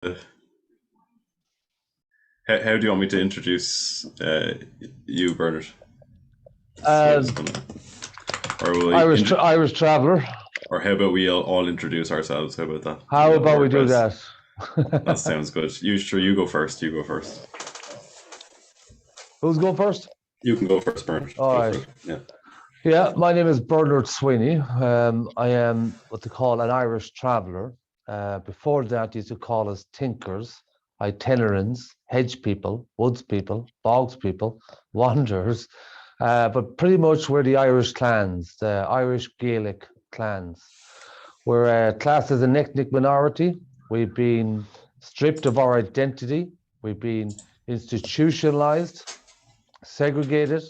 how do you want me to introduce you, Bernard? Uh, Or will Irish traveller. Or how about we all introduce ourselves? How about that? How about we do that? That sounds good. You go first. You go first. Who's going first? You can go first, Bernard. All right. Yeah, my name is Bernard Sweeney. I am what they call an Irish traveller. Before that, used to call us tinkers, itinerants, hedge people, woods people, bogs people, wanderers. But pretty much we're the Irish clans, the Irish Gaelic clans. We're classed as an ethnic minority. We've been stripped of our identity. We've been institutionalized, segregated,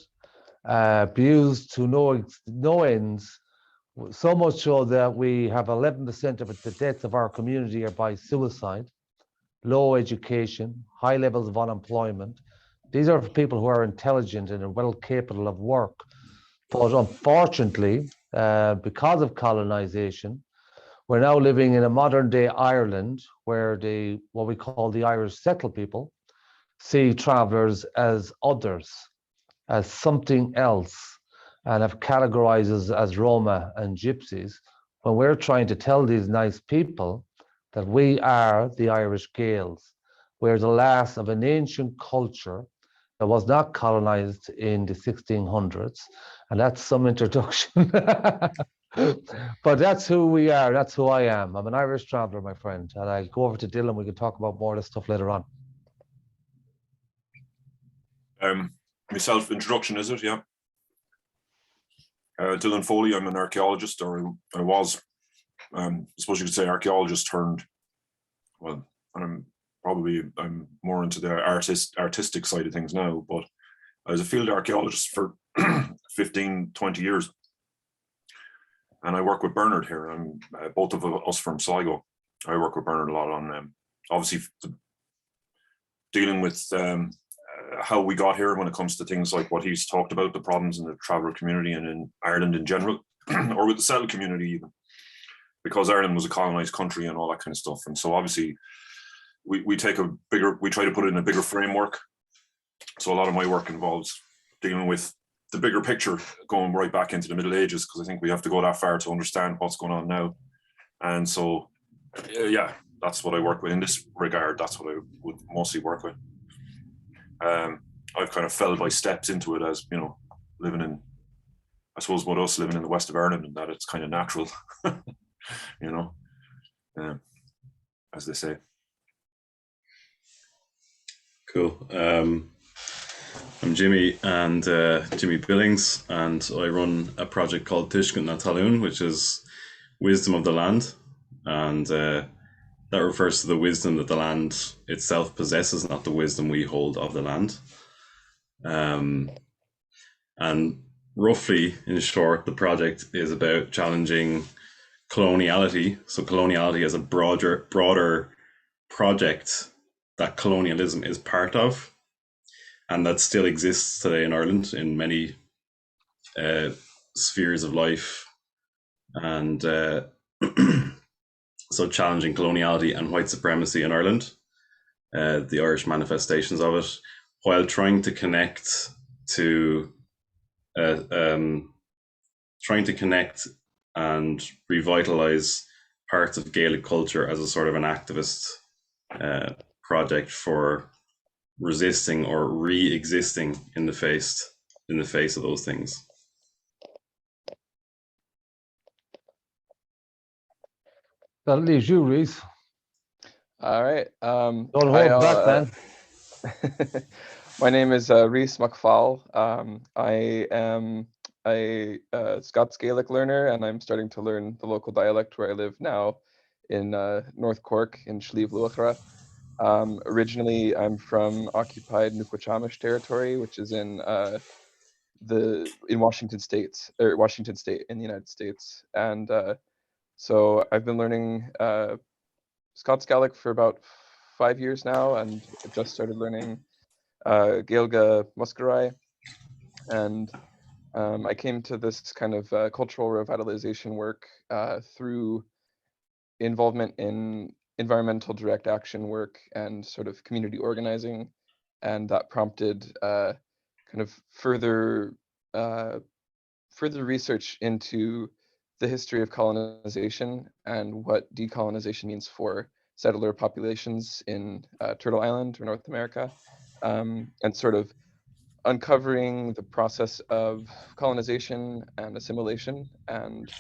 abused to no ends, so much so that we have 11% of the deaths of our community are by suicide, low education, high levels of unemployment. These are people who are intelligent and are well capable of work. But unfortunately, because of colonization, we're now living in a modern day Ireland where what we call the Irish settled people see travelers as others, as something else, and have categorized us as Roma and Gypsies, when we're trying to tell these nice people that we are the Irish Gaels. We're the last of an ancient culture that was not colonized in the 1600s, and that's some introduction. But that's who we are, that's who I am. I'm an Irish traveller, my friend, and I'll go over to Dylan, we can talk about more of this stuff later on. Myself, introduction, is it? Yeah. Dylan Foley, I'm an archaeologist, or I was, I suppose you could say archaeologist turned, well, and I'm more into the artistic side of things now, but I was a field archaeologist for 15, 20 years. And I work with Bernard here, and both of us from Sligo. I work with Bernard a lot on, obviously, dealing with how we got here when it comes to things like what he's talked about, the problems in the traveller community and in Ireland in general, or with the settled community even, because Ireland was a colonised country and all that kind of stuff. And so obviously we try to put it in a bigger framework. So a lot of my work involves dealing with the bigger picture, going right back into the Middle Ages, because I think we have to go that far to understand what's going on now. And so, yeah, that's what I work with in this regard. That's what I would mostly work with. I've kind of fell by steps into it, as, you know, living in, I suppose, with us living in the west of Ireland, and that it's kind of natural, you know, as they say. Cool. I'm Jimmy, and Jimmy Billings, and I run a project called Tuiscint na Talún, which is wisdom of the land, and that refers to the wisdom that the land itself possesses, not the wisdom we hold of the land. And roughly, in short, the project is about challenging coloniality. So coloniality is a broader project that colonialism is part of, and that still exists today in Ireland in many spheres of life. And so challenging coloniality and white supremacy in Ireland, the Irish manifestations of it, while trying to connect and revitalize parts of Gaelic culture as a sort of an activist project for resisting or re-existing in the face of those things. That leaves you, Rhys. All right. Don't hold back, man. My name is Reese McFaul. I am a Scots Gaelic learner, and I'm starting to learn the local dialect where I live now in North Cork in Slieve Luachra. Originally, I'm from occupied Nukwachaamish territory, which is in Washington State in the United States. And so I've been learning Scots Gaelic for about 5 years now, and I just started learning Gaeilge MacSearraigh. And I came to this kind of cultural revitalization work through involvement in environmental direct action work and sort of community organizing, and that prompted kind of further research into the history of colonization and what decolonization means for settler populations in Turtle Island or North America, and sort of uncovering the process of colonization and assimilation, and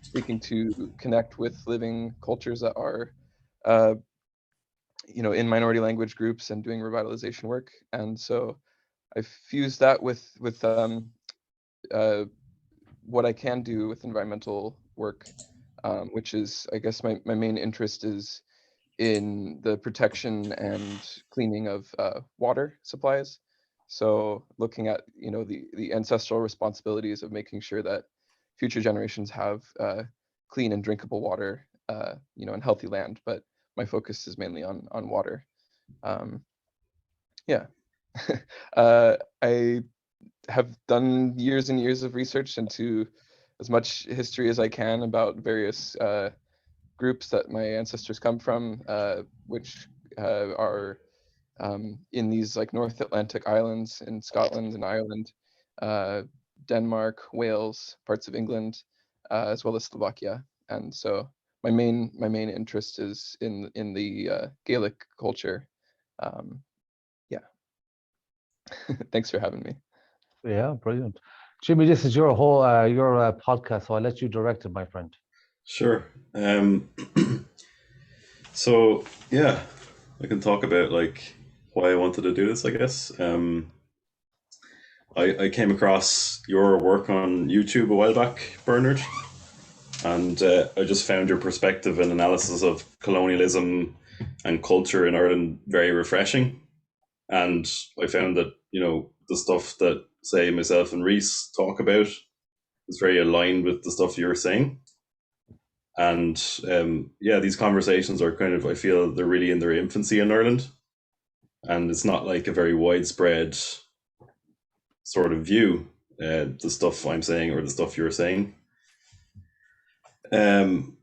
seeking to connect with living cultures that are in minority language groups and doing revitalization work. And so I fused that with what I can do with environmental work, which is, I guess, my main interest is in the protection and cleaning of water supplies. So looking at the ancestral responsibilities of making sure that future generations have clean and drinkable water, and healthy land. But my focus is mainly on water. Yeah. I have done years and years of research into as much history as I can about various groups that my ancestors come from, which are in these like North Atlantic islands in Scotland and Ireland, Denmark, Wales, parts of England, as well as Slovakia. And so my main interest is in the Gaelic culture. Yeah. Thanks for having me. Yeah, brilliant. Jimmy, this is your podcast, so I'll let you direct it, my friend. Sure. So yeah, I can talk about like why I wanted to do this, I guess. I came across your work on YouTube a while back, Bernard, and I just found your perspective and analysis of colonialism and culture in Ireland very refreshing. And I found that, the stuff that, say, myself and Rhys talk about is very aligned with the stuff you're saying. And these conversations are kind of, I feel they're really in their infancy in Ireland. And it's not like a very widespread sort of view, the stuff I'm saying or the stuff you're saying. And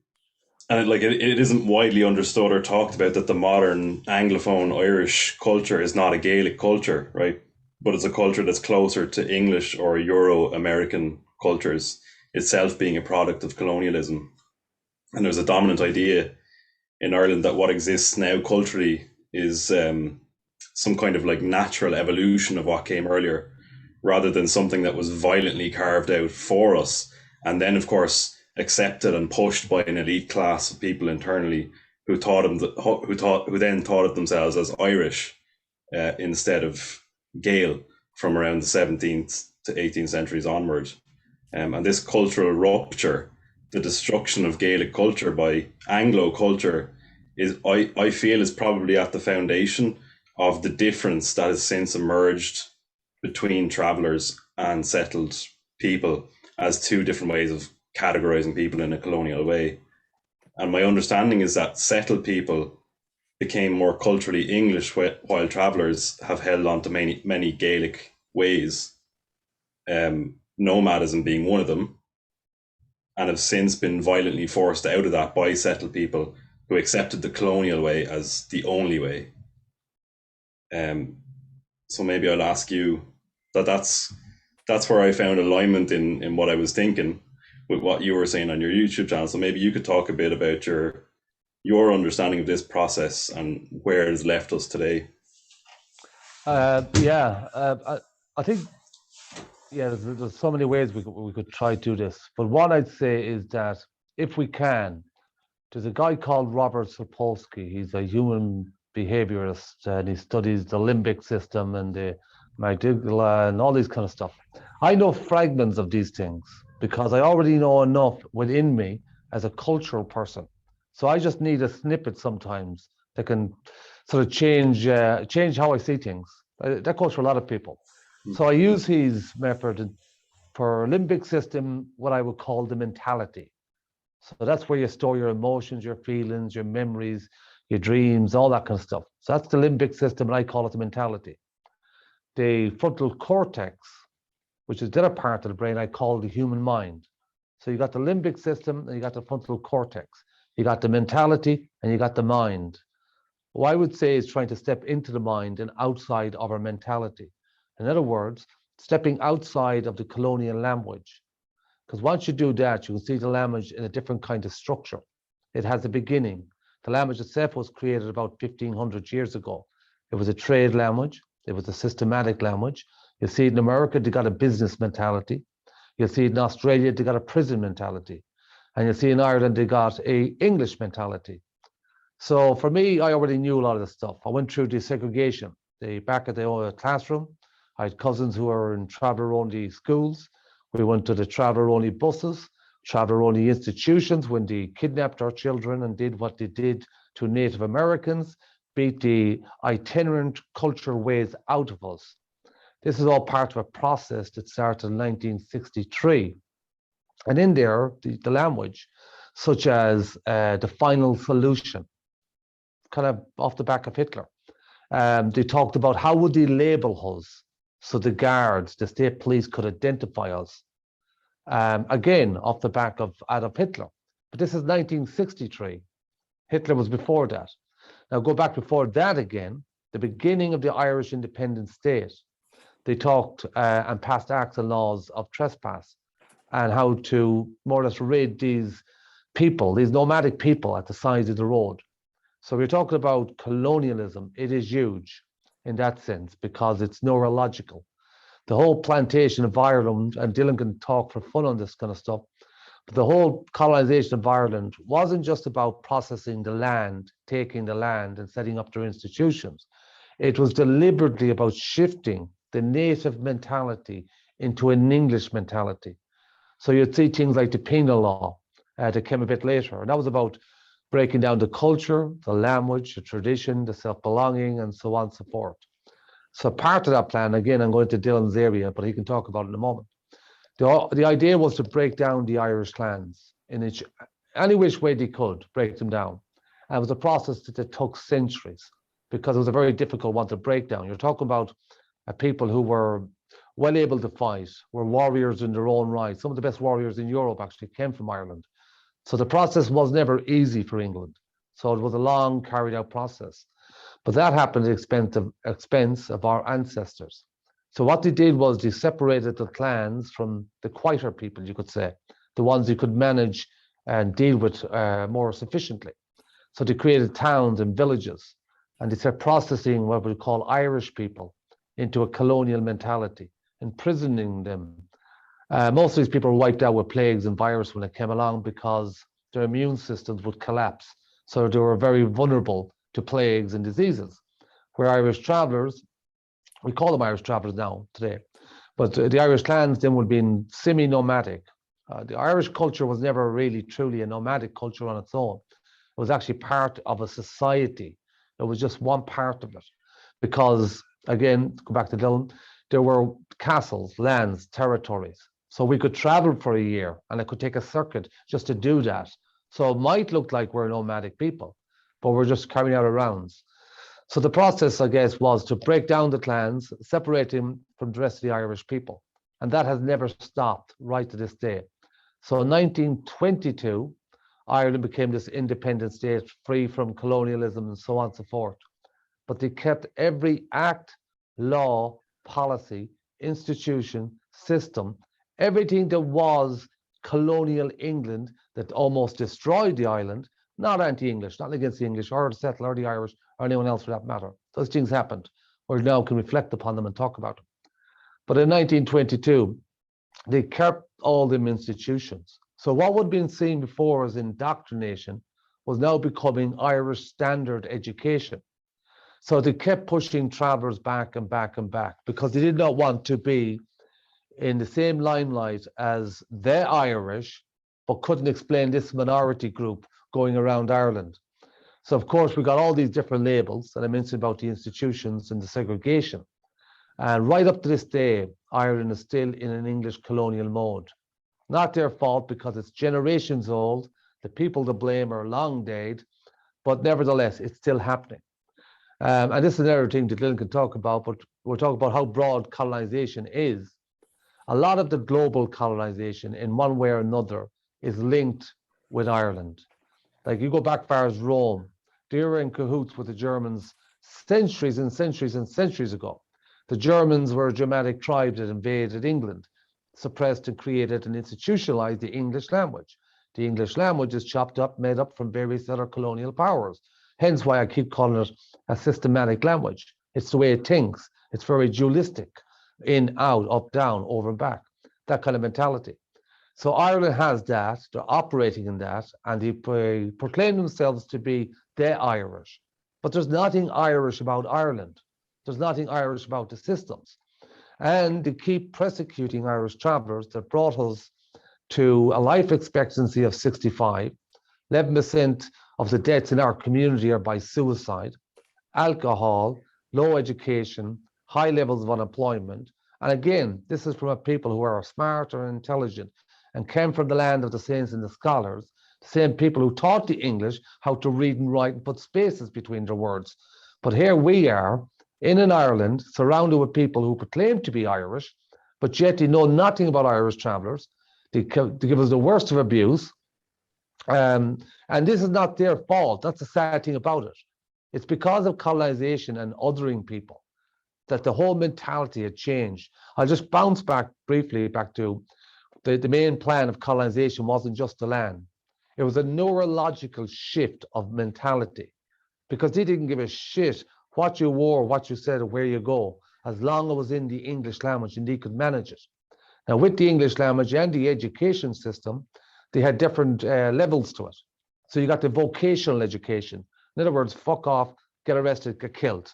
it isn't widely understood or talked about that the modern Anglophone Irish culture is not a Gaelic culture, right? But it's a culture that's closer to English or Euro-American cultures, itself being a product of colonialism. And there's a dominant idea in Ireland that what exists now culturally is some kind of like natural evolution of what came earlier, rather than something that was violently carved out for us. And then, of course, accepted and pushed by an elite class of people internally who then thought of themselves as Irish instead of Gael from around the 17th to 18th centuries onward. And this cultural rupture, the destruction of Gaelic culture by Anglo culture, I feel is probably at the foundation of the difference that has since emerged between travellers and settled people as two different ways of categorizing people in a colonial way. And my understanding is that settled people became more culturally English while travellers have held on to many Gaelic ways, nomadism being one of them, and have since been violently forced out of that by settled people who accepted the colonial way as the only way. So maybe I'll ask you that's where I found alignment in what I was thinking with what you were saying on your YouTube channel. So maybe you could talk a bit about your understanding of this process and where it has left us today. I think there's so many ways we could try to do this. But one I'd say is that if we can, there's a guy called Robert Sapolsky. He's a human behaviorist, and he studies the limbic system and the amygdala and all these kind of stuff. I know fragments of these things because I already know enough within me as a cultural person. So I just need a snippet sometimes that can sort of change how I see things. That goes for a lot of people. So I use his method for limbic system, what I would call the mentality. So that's where you store your emotions, your feelings, your memories, your dreams, all that kind of stuff. So that's the limbic system, and I call it the mentality. The frontal cortex, which is the other part of the brain, I call the human mind. So you got the limbic system and you got the frontal cortex. You got the mentality and you got the mind. What I would say is trying to step into the mind and outside of our mentality. In other words, stepping outside of the colonial language. Because once you do that, you can see the language in a different kind of structure. It has a beginning. The language itself was created about 1500 years ago. It was a trade language. It was a systematic language. You see it in America, they got a business mentality. You'll see it in Australia, they got a prison mentality. And you'll see in Ireland, they got a English mentality. So for me, I already knew a lot of this stuff. I went through desegregation. Back at the classroom, I had cousins who were in traveller-only schools. We went to the traveller-only buses, traveller-only institutions when they kidnapped our children and did what they did to Native Americans, beat the itinerant culture ways out of us. This is all part of a process that started in 1963. And in there, the language, such as the final solution, kind of off the back of Hitler. They talked about how would they label us so the guards, the state police could identify us. Again, off the back of Adolf Hitler. But this is 1963. Hitler was before that. Now go back before that again, the beginning of the Irish independent state. They talked and passed acts and laws of trespass and how to more or less rid these people, these nomadic people at the sides of the road. So we're talking about colonialism. It is huge in that sense because it's neurological. The whole plantation of Ireland, and Dilean can talk for fun on this kind of stuff, but the whole colonization of Ireland wasn't just about processing the land, taking the land and setting up their institutions. It was deliberately about shifting the native mentality into an English mentality. So you'd see things like the penal law that came a bit later, and that was about breaking down the culture, the language, the tradition, the self-belonging, and so on and so forth. So part of that plan, again, I'm going to Dylan's area, but he can talk about it in a moment. The idea was to break down the Irish clans in any which way they could, break them down. And it was a process that took centuries because it was a very difficult one to break down. You're talking about people who were well able to fight, were warriors in their own right. Some of the best warriors in Europe actually came from Ireland. So the process was never easy for England. So it was a long carried out process. But that happened at the expense of our ancestors. So what they did was they separated the clans from the quieter people, you could say, the ones you could manage and deal with more sufficiently. So they created towns and villages, and they started processing what we call Irish people into a colonial mentality, imprisoning them. Most of these people were wiped out with plagues and virus when it came along because their immune systems would collapse. So they were very vulnerable to plagues and diseases. Where Irish travelers, we call them Irish travelers now today, but the Irish clans then would be semi-nomadic. The Irish culture was never really truly a nomadic culture on its own. It was actually part of a society. It was just one part of it. Because, again, go back to Dylan, there were castles, lands, territories. So we could travel for a year and it could take a circuit just to do that. So it might look like we're nomadic people, but we're just carrying out our rounds. So the process, I guess, was to break down the clans, separate them from the rest of the Irish people. And that has never stopped right to this day. So in 1922, Ireland became this independent state, free from colonialism and so on and so forth. But they kept every act, law, policy, institution, system, everything that was colonial England that almost destroyed the island, not anti-English, not against the English or the settler or the Irish or anyone else for that matter. Those things happened. We now can reflect upon them and talk about them. But in 1922, they kept all them institutions. So what would have been seen before as indoctrination was now becoming Irish standard education. So they kept pushing travelers back and back and back because they did not want to be in the same limelight as the Irish, but couldn't explain this minority group going around Ireland. So of course, we got all ththese different labels that I mentioned about the institutions and the segregation. And right up to this day, Ireland is still in an English colonial mode. Not their fault because it's generations old. The people to blame are long dead, but nevertheless, it's still happening. And this is another thing that Dilean can talk about, but we're talking about how broad colonization is. A lot of the global colonization in one way or another is linked with Ireland. Like you go back far as Rome, they were in cahoots with the Germans centuries and centuries and centuries ago. The Germans were a Germanic tribe that invaded England, suppressed and created and institutionalized the English language. The English language is chopped up, made up from various other colonial powers. Hence why I keep calling it a systematic language. It's the way it thinks. It's very dualistic, in, out, up, down, over and back, that kind of mentality. So Ireland has that, they're operating in that, and they proclaim themselves to be the Irish. But there's nothing Irish about Ireland. There's nothing Irish about the systems. And they keep persecuting Irish travellers that brought us to a life expectancy of 65. 11% of the deaths in our community are by suicide, alcohol, low education, high levels of unemployment. And again, this is from a people who are smart or intelligent and came from the land of the saints and the scholars, the same people who taught the English how to read and write and put spaces between their words. But here we are in an Ireland surrounded with people who proclaim to be Irish, but yet they know nothing about Irish travellers. They give us the worst of abuse. And this is not their fault. That's the sad thing about it. It's because of colonization and othering people that the whole mentality had changed. I'll just bounce back briefly back to the main plan of colonization wasn't just the land. It was a neurological shift of mentality, because they didn't give a shit what you wore, what you said, or where you go, as long as it was in the English language and they could manage it. Now, with the English language and the education system, they had different levels to it. So you got the vocational education. In other words, fuck off, get arrested, get killed.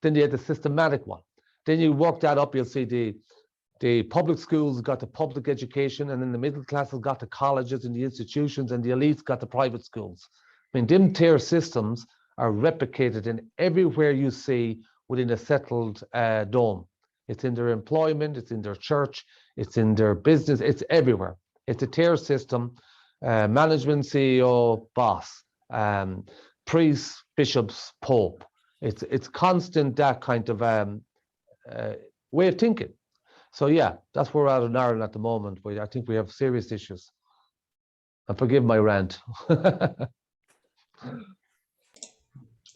Then you had the systematic one. Then you work that up, you'll see the public schools got the public education, and then the middle classes got the colleges and the institutions, and the elites got the private schools. I mean, them tier systems are replicated in everywhere you see within a settled dome. It's in their employment, it's in their church, it's in their business, it's everywhere. It's a tier system, management, CEO, boss, priests, bishops, pope. It's constant, that kind of way of thinking. So yeah, that's where we're at in Ireland at the moment. I think we have serious issues. And forgive my rant.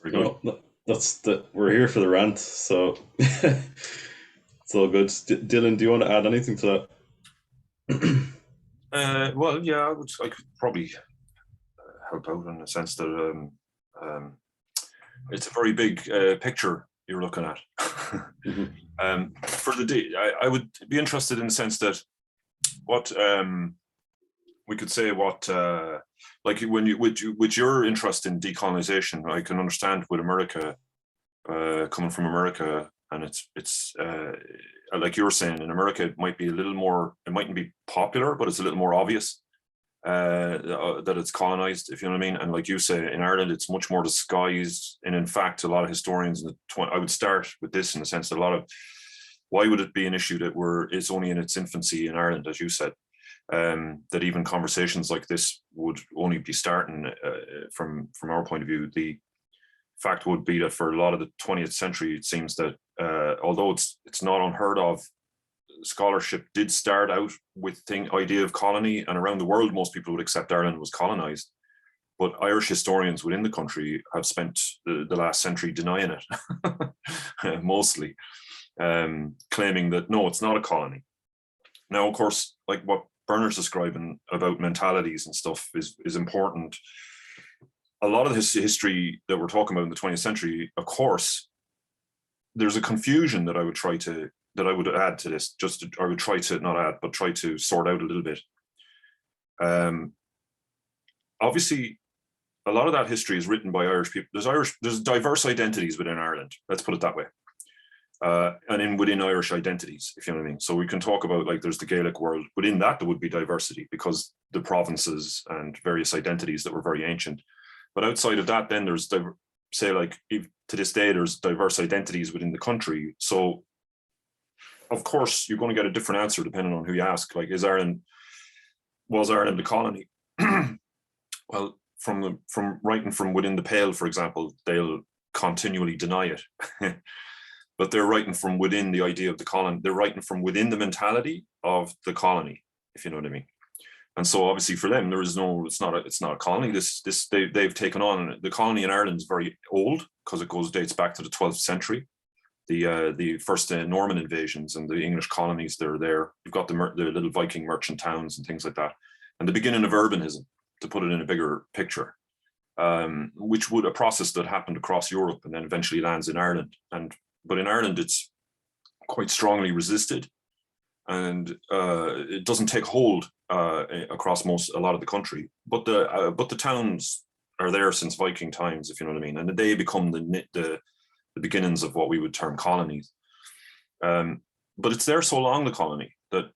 No, we're here for the rant, so it's all good. Dylan, do you want to add anything to that? Well, yeah, I could probably help out in the sense that it's a very big picture you're looking at. For the day, I would be interested in the sense that what we could say, what like when you with your interest in decolonization, I can understand with America, coming from America, and it's like you were saying, in America it might be a little more, it mightn't be popular, but it's a little more obvious that it's colonized, if you know what I mean. And like you say, in Ireland it's much more disguised, and in fact a lot of historians I would start with this in the sense that a lot of, why would it be an issue that it's only in its infancy in Ireland, as you said, that even conversations like this would only be starting from our point of view. The fact would be that for a lot of the 20th century, it seems that although it's not unheard of, scholarship did start out with the idea of colony, and around the world most people would accept Ireland was colonized, but Irish historians within the country have spent the last century denying it, mostly claiming that no, it's not a colony. Now, of course, like what Bernard's describing about mentalities and stuff is important. A lot of this history that we're talking about in the 20th century, of course, there's a confusion that I would add to this, I would try to not add, but try to sort out a little bit. Obviously, a lot of that history is written by Irish people. There's diverse identities within Ireland, let's put it that way. And within Irish identities, if you know what I mean. So we can talk about, like, there's the Gaelic world. Within that, there would be diversity because the provinces and various identities that were very ancient. But outside of that, then there's, say, like, to this day, there's diverse identities within the country. So, of course, you're going to get a different answer depending on who you ask. Like, was Ireland a colony? Well, from writing from within the Pale, for example, they'll continually deny it. But they're writing from within the idea of the colony. They're writing from within the mentality of the colony, if you know what I mean. And so obviously for them, it's not a colony. They've taken on, the colony in Ireland is very old because it dates back to the 12th century. The first Norman invasions and the English colonies that are there. You've got the little Viking merchant towns and things like that. And the beginning of urbanism, to put it in a bigger picture, which would a process that happened across Europe and then eventually lands in Ireland. But in Ireland, it's quite strongly resisted, and it doesn't take hold across a lot of the country. But the towns are there since Viking times, if you know what I mean, and they become the beginnings of what we would term colonies. But it's there so long, the colony, that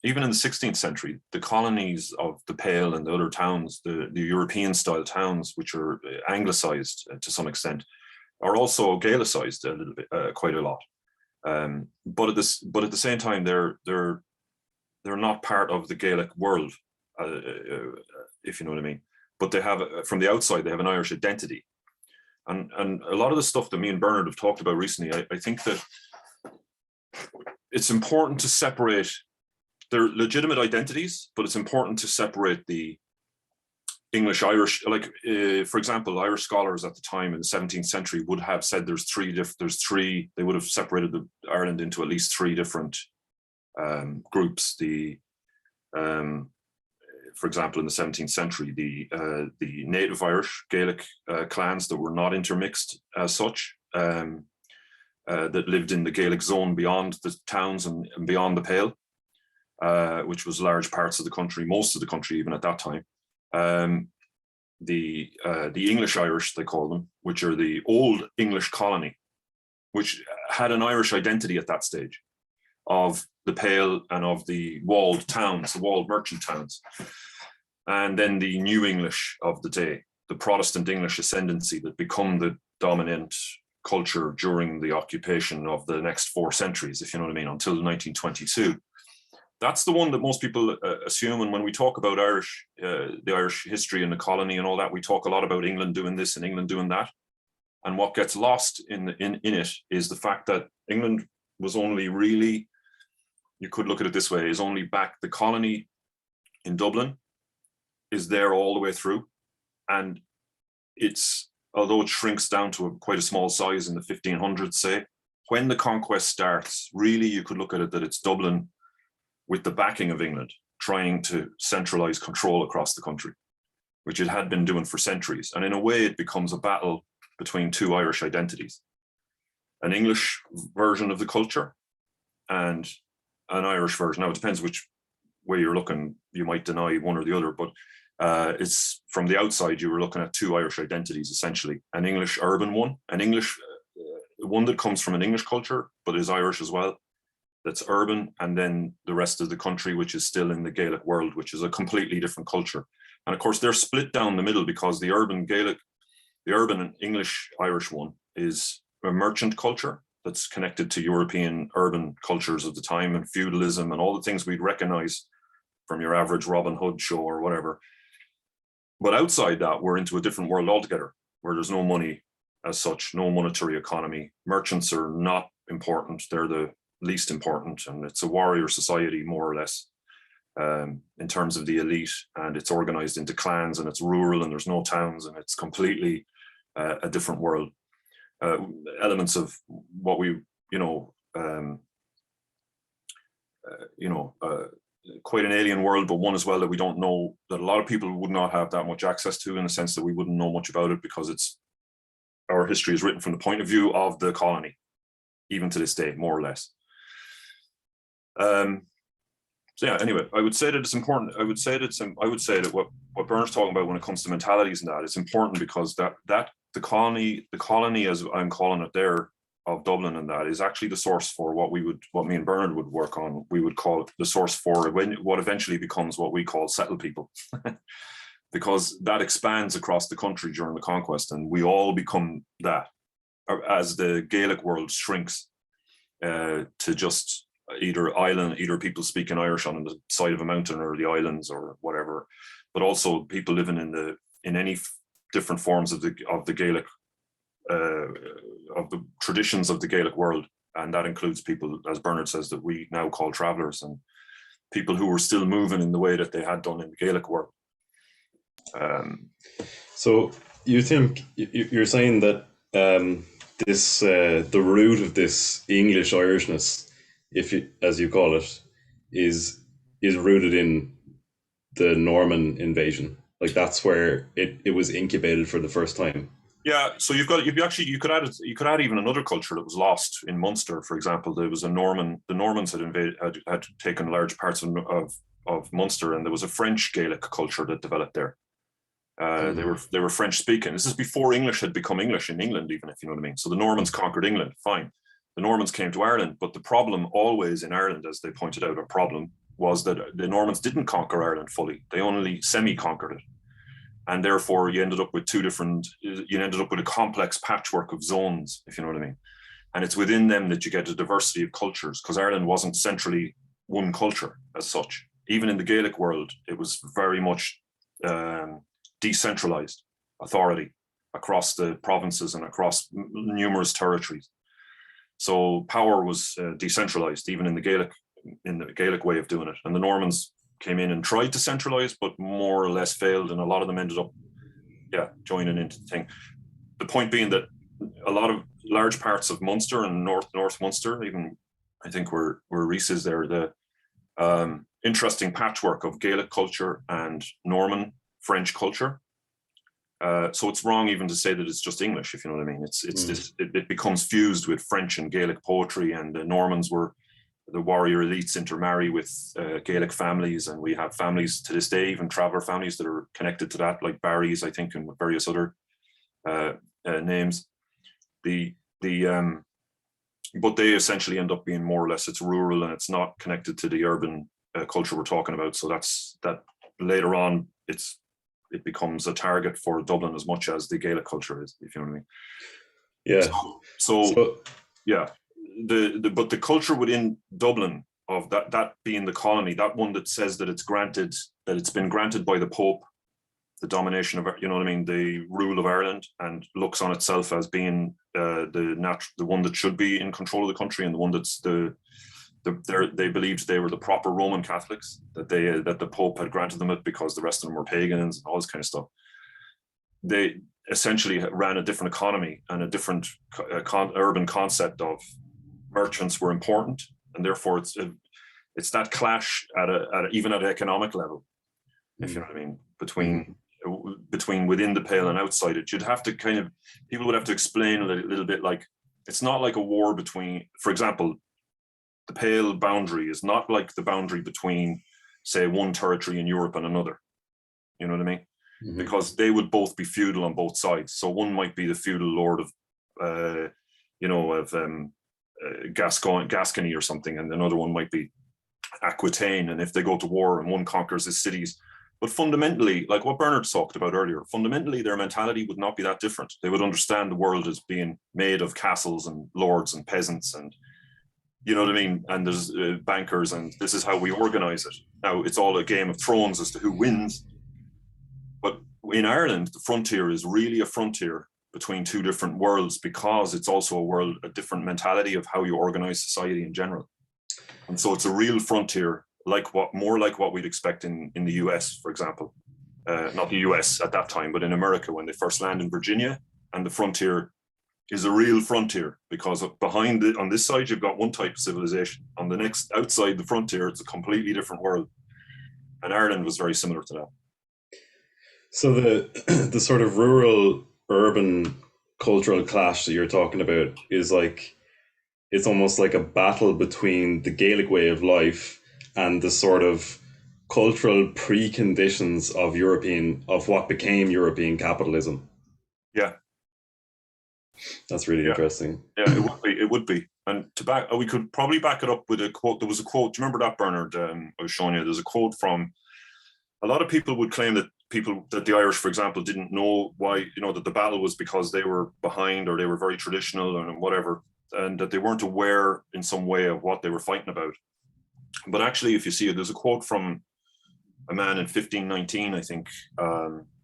even in the 16th century, the colonies of the Pale and the other towns, the European style towns, which are anglicized to some extent, are also Gaelicized a little bit, quite a lot. But at the same time, they're not part of the Gaelic world, if you know what I mean. But they have, from the outside, they have an Irish identity. And a lot of the stuff that me and Bernard have talked about recently, I think that it's important to separate. They're legitimate identities, but it's important to separate the English-Irish. Like, for example, Irish scholars at the time in the 17th century would have said they would have separated Ireland into at least three different groups. For example, in the 17th century, the native Irish Gaelic clans that were not intermixed as such, that lived in the Gaelic zone beyond the towns and beyond the Pale, which was large parts of the country, most of the country even at that time. The English Irish, they call them, which are the old English colony, which had an Irish identity at that stage of the Pale and of the walled towns, the walled merchant towns. And then the New English of the day, the Protestant English ascendancy that become the dominant culture during the occupation of the next 4 centuries, if you know what I mean, until 1922. That's the one that most people assume. And when we talk about the Irish history and the colony and all that, we talk a lot about England doing this and England doing that. And what gets lost in it is the fact that England was only really, you could look at it this way, is only back, the colony in Dublin is there all the way through. And although it shrinks down to quite a small size in the 1500s, say, when the conquest starts, really you could look at it that it's Dublin with the backing of England, trying to centralize control across the country, which it had been doing for centuries. And in a way, it becomes a battle between two Irish identities, an English version of the culture and an Irish version. Now, it depends which way you're looking. You might deny one or the other, but it's from the outside, you were looking at two Irish identities, essentially, an English urban one, an English one that comes from an English culture, but is Irish as well, that's urban, and then the rest of the country, which is still in the Gaelic world, which is a completely different culture. And of course, they're split down the middle because the urban Gaelic, the urban and English Irish one is a merchant culture that's connected to European urban cultures of the time and feudalism and all the things we'd recognize from your average Robin Hood show or whatever. But outside that, we're into a different world altogether, where there's no money as such, no monetary economy. Merchants are not important. They're the least important, and it's a warrior society, more or less, in terms of the elite, and it's organized into clans, and it's rural, and there's no towns, and it's completely a different world. Elements of what we, quite an alien world, but one as well that we don't know, that a lot of people would not have that much access to, in the sense that we wouldn't know much about it, because our history is written from the point of view of the colony, even to this day, more or less. So yeah, anyway, I would say that it's important. I would say that what Bernard's talking about when it comes to mentalities and that is important, because that the colony, as I'm calling it there, of Dublin, and that is actually the source for what me and Bernard would work on. We would call it the source for what eventually becomes what we call settled people, because that expands across the country during the conquest, and we all become that as the Gaelic world shrinks to just either people speaking Irish on the side of a mountain or the islands or whatever, but also people living in any different forms of the Gaelic, of the traditions of the Gaelic world. And that includes people, as Bernard says, that we now call travelers. And people who were still moving in the way that they had done in the Gaelic world. So you think you're saying that this the root of this English Irishness, as you call it, is rooted in the Norman invasion. Like that's where it was incubated for the first time. Yeah, so you could add even another culture that was lost in Munster, for example. There was the Normans had taken large parts of Munster, and there was a French Gaelic culture that developed there. They were French speaking. This is before English had become English in England, even, if you know what I mean. So the Normans conquered England, fine. The Normans came to Ireland, but the problem always in Ireland, as they pointed out, a problem was that the Normans didn't conquer Ireland fully. They only semi-conquered it. And therefore you ended up with a complex patchwork of zones, if you know what I mean. And it's within them that you get a diversity of cultures, because Ireland wasn't centrally one culture as such. Even in the Gaelic world, it was very much decentralized authority across the provinces and across numerous territories. So power was decentralized, even in the Gaelic way of doing it. And the Normans came in and tried to centralize, but more or less failed, and a lot of them ended up joining into the thing. The point being that a lot of large parts of Munster and North Munster, even I think where Rhys is there, the interesting patchwork of Gaelic culture and Norman French culture. So it's wrong even to say that it's just English, if you know what I mean. It becomes fused with French and Gaelic poetry, and the Normans were the warrior elites intermarry with Gaelic families, and we have families to this day, even traveller families that are connected to that, like Barry's, I think, and with various other names. But they essentially end up being more or less, it's rural and it's not connected to the urban culture we're talking about. So that later on, it becomes a target for Dublin as much as the Gaelic culture is, if you know what I mean. Yeah. So yeah. But the culture within Dublin of that being the colony, that one that says that it's been granted by the Pope, the domination of, you know what I mean, the rule of Ireland, and looks on itself as being the one that should be in control of the country, and the one that's they believed they were the proper Roman Catholics, that the Pope had granted them it because the rest of them were pagans and all this kind of stuff. They essentially ran a different economy and a different urban concept of merchants were important, and therefore it's that clash even at an economic level, if you know what I mean, between within the Pale and outside it. You'd have to people would have to explain a little bit, like, it's not like a war between, for example, the Pale boundary is not like the boundary between, say, one territory in Europe and another. You know what I mean? Mm-hmm. Because they would both be feudal on both sides. So one might be the feudal lord of, Gascony or something, and another one might be Aquitaine. And if they go to war and one conquers his cities, but fundamentally, like what Bernard talked about earlier, fundamentally their mentality would not be that different. They would understand the world as being made of castles and lords and peasants, and you know what I mean, and there's bankers, and this is how we organize it. Now it's all a game of thrones as to who wins, but in Ireland the frontier is really a frontier between two different worlds, because it's also a different mentality of how you organize society in general. And so it's a real frontier, more like what we'd expect in the US, for example. Not the US at that time, but in America when they first land in Virginia, and the frontier is a real frontier, because behind it, on this side, you've got one type of civilization. On the next, outside the frontier, it's a completely different world. And Ireland was very similar to that. So the sort of rural urban cultural clash that you're talking about is like, it's almost like a battle between the Gaelic way of life and the sort of cultural preconditions of what became European capitalism. Yeah. That's really interesting. Yeah, it would be. And we could probably back it up with a quote. There was a quote, do you remember that, Bernard? I was showing you. There's a quote from, a lot of people would claim that the Irish, for example, didn't know why, that the battle was because they were behind, or they were very traditional and whatever, and that they weren't aware in some way of what they were fighting about. But actually, if you see it, there's a quote from a man in 1519, I think.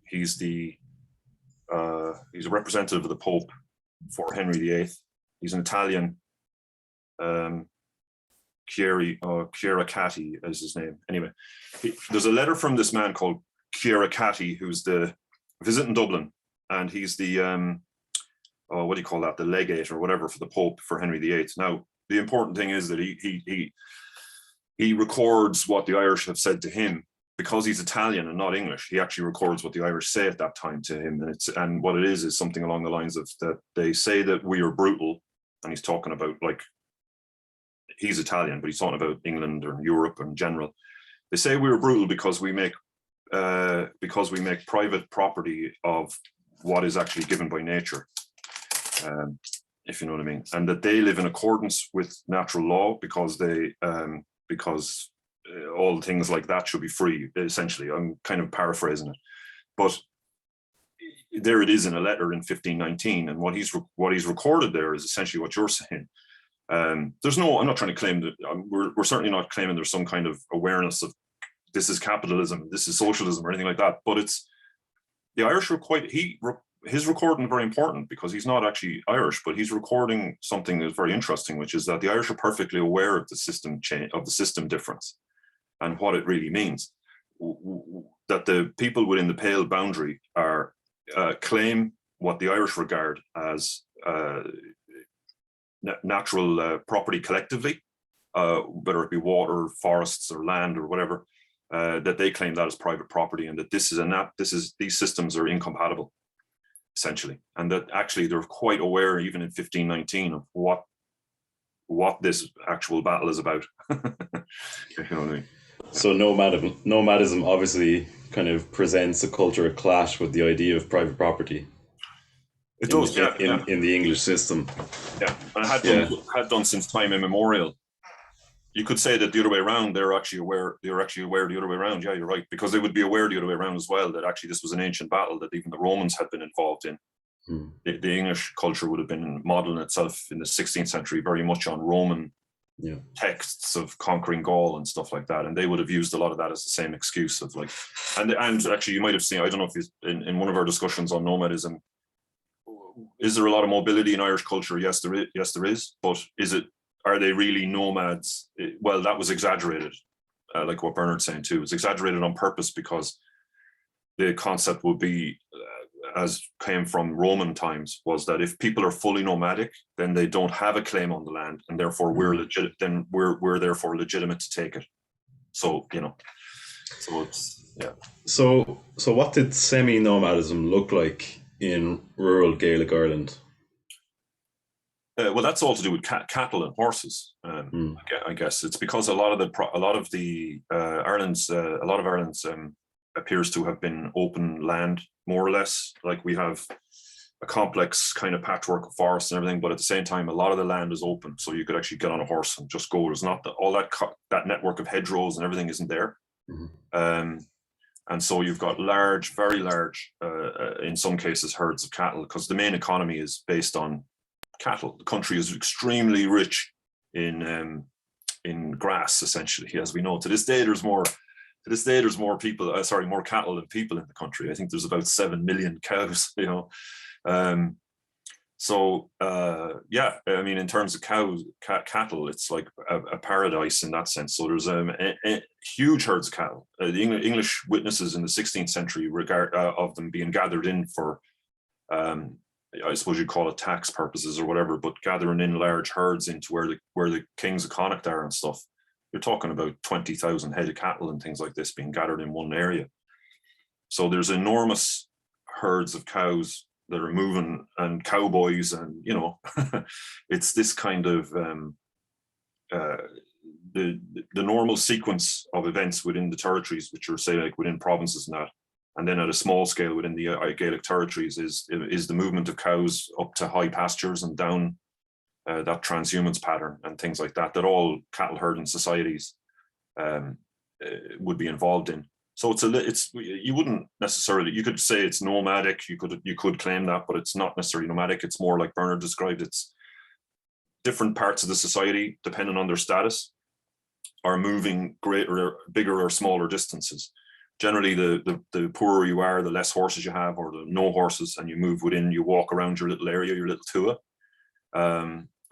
He's a representative of the Pope for Henry VIII. He's an Italian Ciaracati is his name. Anyway, there's a letter from this man called Ciaracati, who's the visiting Dublin, and he's the what do you call that? The legate or whatever for the Pope for Henry VIII. Now, the important thing is that he records what the Irish have said to him. Because he's Italian and not English, he actually records what the Irish say at that time to him, and what it is something along the lines of that they say that we are brutal, and he's talking about, like, he's Italian, but he's talking about England or Europe in general. They say we are brutal because we make private property of what is actually given by nature, if you know what I mean, and that they live in accordance with natural law because all things like that should be free, essentially. I'm kind of paraphrasing it, but there it is in a letter in 1519, and what he's recorded there is essentially what you're saying. I'm not trying to claim that we're certainly not claiming there's some kind of awareness of this is capitalism, this is socialism, or anything like that. But it's the Irish were his recording is very important because he's not actually Irish, but he's recording something that's very interesting, which is that the Irish are perfectly aware of the system change, of the system difference, and what it really means. That the people within the Pale boundary are claim what the Irish regard as natural property collectively, whether it be water, forests, or land, or whatever. That they claim that as private property, and that these systems are incompatible, essentially, and that actually they're quite aware, even in 1519, of what this actual battle is about. If you know what I mean. So nomadism obviously kind of presents a cultural clash with the idea of private property. It does, in the English system. Yeah, and had done since time immemorial. You could say that the other way around, they're actually aware the other way around. Yeah, you're right, because they would be aware the other way around as well, that actually this was an ancient battle that even the Romans had been involved in. The English culture would have been modeling itself in the 16th century very much on Roman texts of conquering Gaul and stuff like that, and they would have used a lot of that as the same excuse of, like, and actually you might have seen, I don't know if in one of our discussions on nomadism, is there a lot of mobility in Irish culture? Yes, there is, but are they really nomads? Well, that was exaggerated, like what Bernard's saying too. It's exaggerated on purpose because the concept would be, as came from Roman times, was that if people are fully nomadic, then they don't have a claim on the land, and therefore we're therefore legitimate to take it. So, you know, so it's, yeah. So what did semi-nomadism look like in rural Gaelic Ireland? Well, that's all to do with cattle and horses. I guess it's because a lot of Ireland's appears to have been open land, more or less. Like, we have a complex kind of patchwork of forests and everything, but at the same time, a lot of the land is open, so you could actually get on a horse and just go. There's not all that network of hedgerows and everything isn't there. And so you've got large, very large, in some cases, herds of cattle, because the main economy is based on cattle. The country is extremely rich in grass, essentially, as we know. To this day, there's more people, more cattle than people in the country. I think there's about 7 million cows, you know. Yeah, I mean, in terms of cattle, it's like a paradise in that sense. So there's huge herds of cattle. The English witnesses in the 16th century regard of them being gathered in for, I suppose you'd call it tax purposes or whatever, but gathering in large herds into where the kings of Connacht are and stuff. You're talking about 20,000 head of cattle and things like this being gathered in one area. So there's enormous herds of cows that are moving, and cowboys, and, you know, it's this kind of the normal sequence of events within the territories, which are, say, like within provinces and that, and then at a small scale within the Gaelic territories is the movement of cows up to high pastures and down that transhumance pattern and things like that all cattle herding societies would be involved in. So you wouldn't necessarily, you could say it's nomadic, you could claim that, but it's not necessarily nomadic. It's more like Bernard described. It's different parts of the society, depending on their status, are moving bigger or smaller distances. Generally, the poorer you are, the less horses you have, or the no horses, and you move within, you walk around your little area, your little tua.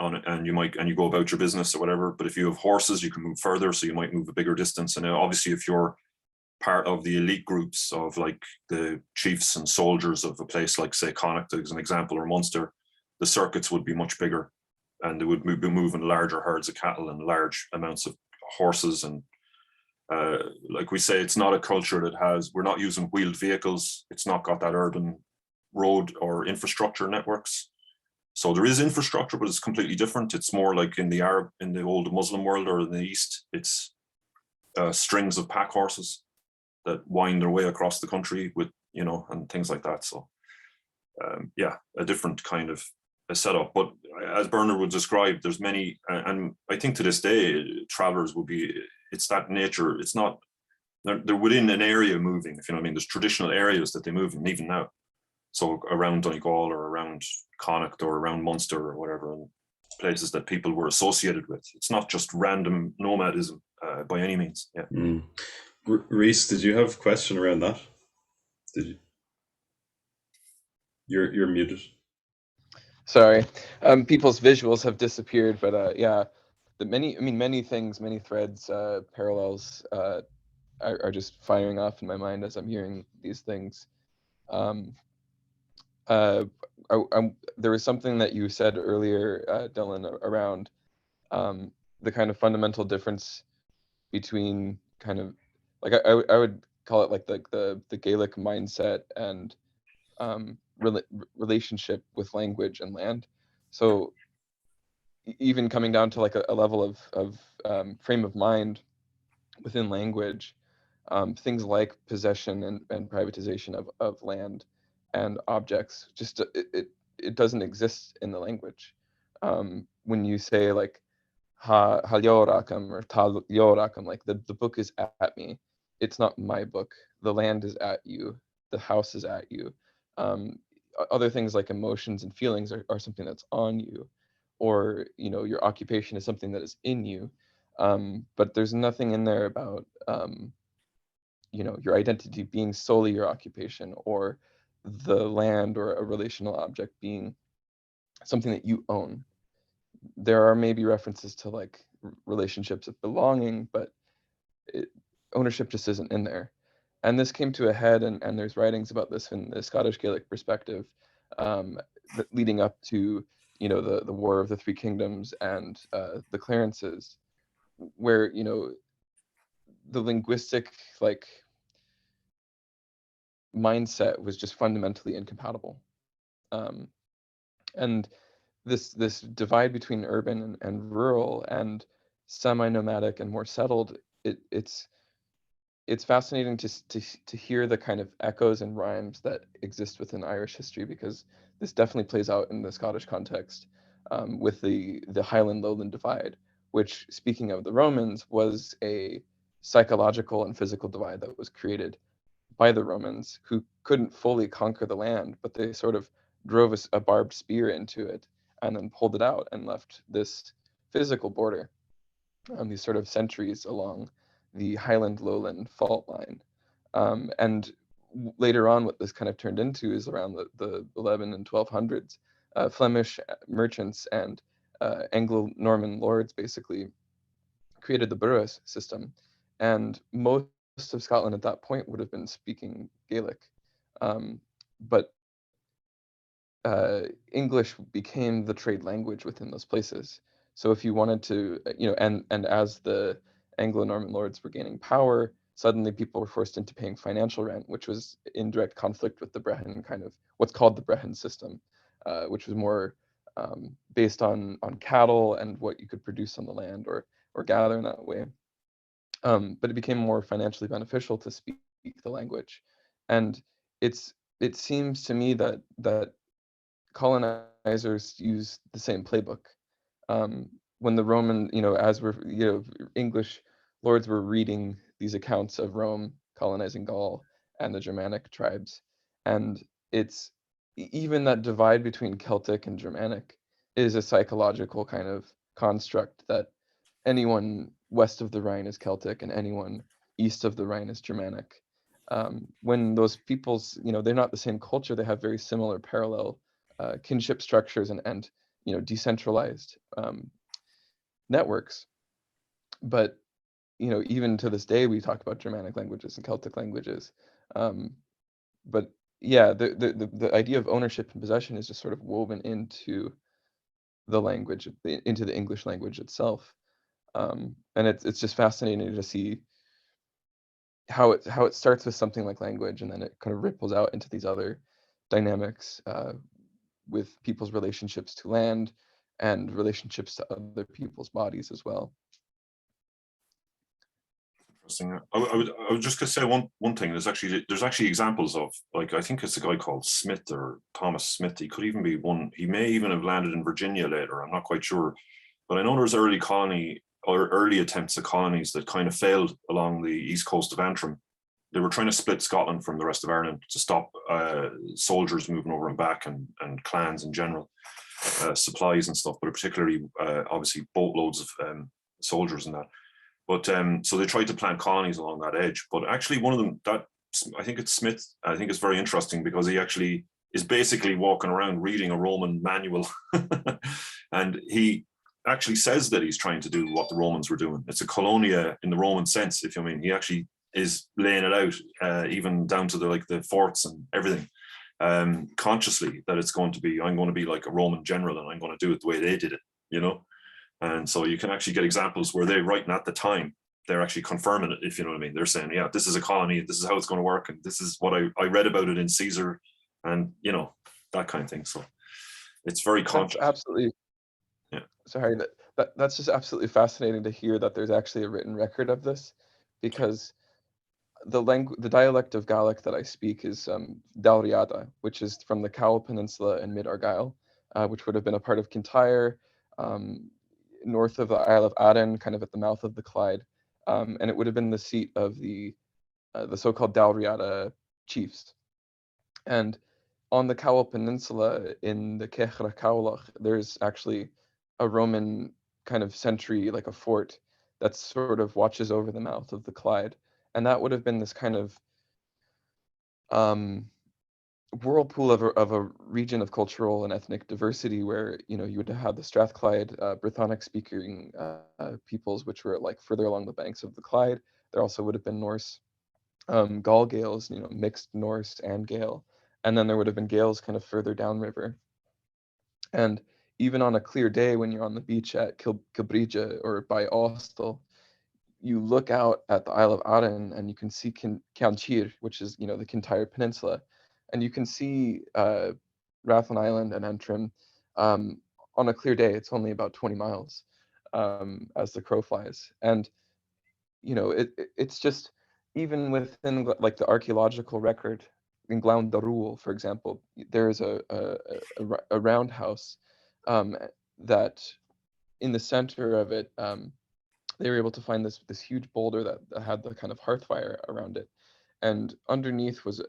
on it, and you go about your business or whatever. But if you have horses, you can move further, so you might move a bigger distance. And obviously, if you're part of the elite groups of like the chiefs and soldiers of a place like, say, Connacht as an example, or Munster, the circuits would be much bigger, and they would be moving larger herds of cattle and large amounts of horses. And like we say, it's not a culture that we're not using wheeled vehicles. It's not got that urban road or infrastructure networks. So there is infrastructure, but it's completely different. It's more like in the old Muslim world or in the East, it's strings of pack horses that wind their way across the country with, and things like that. So yeah, a different kind of a setup. But as Bernard would describe, there's many, and I think to this day, travelers it's that nature. It's not, they're within an area moving, if you know what I mean. There's traditional areas that they move in even now. So around Donegal or around Connacht or around Munster or whatever, and places that people were associated with. It's not just random nomadism by any means. Yeah. Mm. Rhys, did you have a question around that? Did you? You're muted. Sorry, people's visuals have disappeared, but yeah, many things, many threads, parallels are just firing off in my mind as I'm hearing these things. There was something that you said earlier, Dylan, around the kind of fundamental difference between kind of like I would call it like the Gaelic mindset and relationship with language and land. So even coming down to like a level of frame of mind within language, things like possession and privatization of land and objects, just it doesn't exist in the language. When you say like ha yorakam or ta yorakam, like the book is at me, it's not my book. The land is at you, the house is at you. Other things like emotions and feelings are something that's on you, or your occupation is something that is in you. But there's nothing in there about your identity being solely your occupation, or the land or a relational object being something that you own. There are maybe references to like relationships of belonging, but ownership just isn't in there. And this came to a head, and there's writings about this in the Scottish Gaelic perspective, leading up to the War of the Three Kingdoms and the clearances, where the linguistic like mindset was just fundamentally incompatible, and this divide between urban and rural and semi-nomadic and more settled, it's fascinating to hear the kind of echoes and rhymes that exist within Irish history, because this definitely plays out in the Scottish context, with the Highland Lowland divide, which, speaking of the Romans, was a psychological and physical divide that was created by the Romans, who couldn't fully conquer the land, but they sort of drove a barbed spear into it and then pulled it out and left this physical border, these sort of sentries along the Highland Lowland fault line. And later on, what this kind of turned into is around the 11 and 1200s, Flemish merchants and Anglo-Norman lords basically created the boroughs system. And most of Scotland at that point would have been speaking Gaelic. But English became the trade language within those places. So if you wanted to, and as the Anglo-Norman lords were gaining power, suddenly people were forced into paying financial rent, which was in direct conflict with the Briain, kind of what's called the Briain system, which was more based on cattle and what you could produce on the land or gather in that way. But it became more financially beneficial to speak the language. And it seems to me that colonizers used the same playbook. When the Roman, as we're, English lords were reading these accounts of Rome colonizing Gaul and the Germanic tribes, and it's even that divide between Celtic and Germanic is a psychological kind of construct, that anyone west of the Rhine is Celtic and anyone east of the Rhine is Germanic. When those peoples, they're not the same culture, they have very similar parallel kinship structures and decentralized networks. But even to this day, we talk about Germanic languages and Celtic languages. But yeah, the idea of ownership and possession is just sort of woven into the language, into the English language itself. And it's just fascinating to see how it starts with something like language, and then it kind of ripples out into these other dynamics with people's relationships to land and relationships to other people's bodies as well. Interesting. I was just going to say one thing. There's actually examples of, like, I think it's a guy called Smith, or Thomas Smith. He could even be one. He may even have landed in Virginia later. I'm not quite sure, but I know there's early attempts at colonies that kind of failed along the east coast of Antrim. They were trying to split Scotland from the rest of Ireland to stop soldiers moving over and back, and clans in general, supplies and stuff, but particularly obviously boatloads of soldiers and that. But so they tried to plant colonies along that edge. But actually, one of them, I think it's Smith, I think it's very interesting because he actually is basically walking around reading a Roman manual. And he actually says that he's trying to do what the Romans were doing. It's a colonia in the Roman sense, if you mean. He actually is laying it out, even down to the forts and everything, consciously, that it's going to be, I'm going to be like a Roman general and I'm going to do it the way they did it, And so you can actually get examples where they're writing at the time, they're actually confirming it, if you know what I mean. They're saying, yeah, this is a colony, this is how it's going to work, and this is what I read about it in Caesar, and that kind of thing. So it's very conscious. That's absolutely. Yeah. Sorry, that's just absolutely fascinating to hear that there's actually a written record of this, because the dialect of Gaelic that I speak is Dalriada, which is from the Cowal Peninsula in mid-Argyll, which would have been a part of Kintyre, north of the Isle of Aden, kind of at the mouth of the Clyde, and it would have been the seat of the so-called Dalriada chiefs. And on the Cowal Peninsula in the Cechra Cowlach, there's actually a Roman kind of sentry, like a fort, that sort of watches over the mouth of the Clyde. And that would have been this kind of whirlpool of a region of cultural and ethnic diversity, where you would have the Strathclyde Brythonic speaking peoples, which were like further along the banks of the Clyde. There also would have been Norse Gaul Gaels, mixed Norse and Gael, and then there would have been Gaels kind of further downriver. And even on a clear day, when you're on the beach at Kilbridge or by Austell, you look out at the Isle of Aden and you can see Cantyre, which is the Kintyre Peninsula, and you can see Rathlin Island and Antrim on a clear day. It's only about 20 miles as the crow flies, and it's just, even within like the archaeological record in Glaun Darul, for example, there is a roundhouse that in the center of it, they were able to find this huge boulder that had the kind of hearth fire around it, and underneath was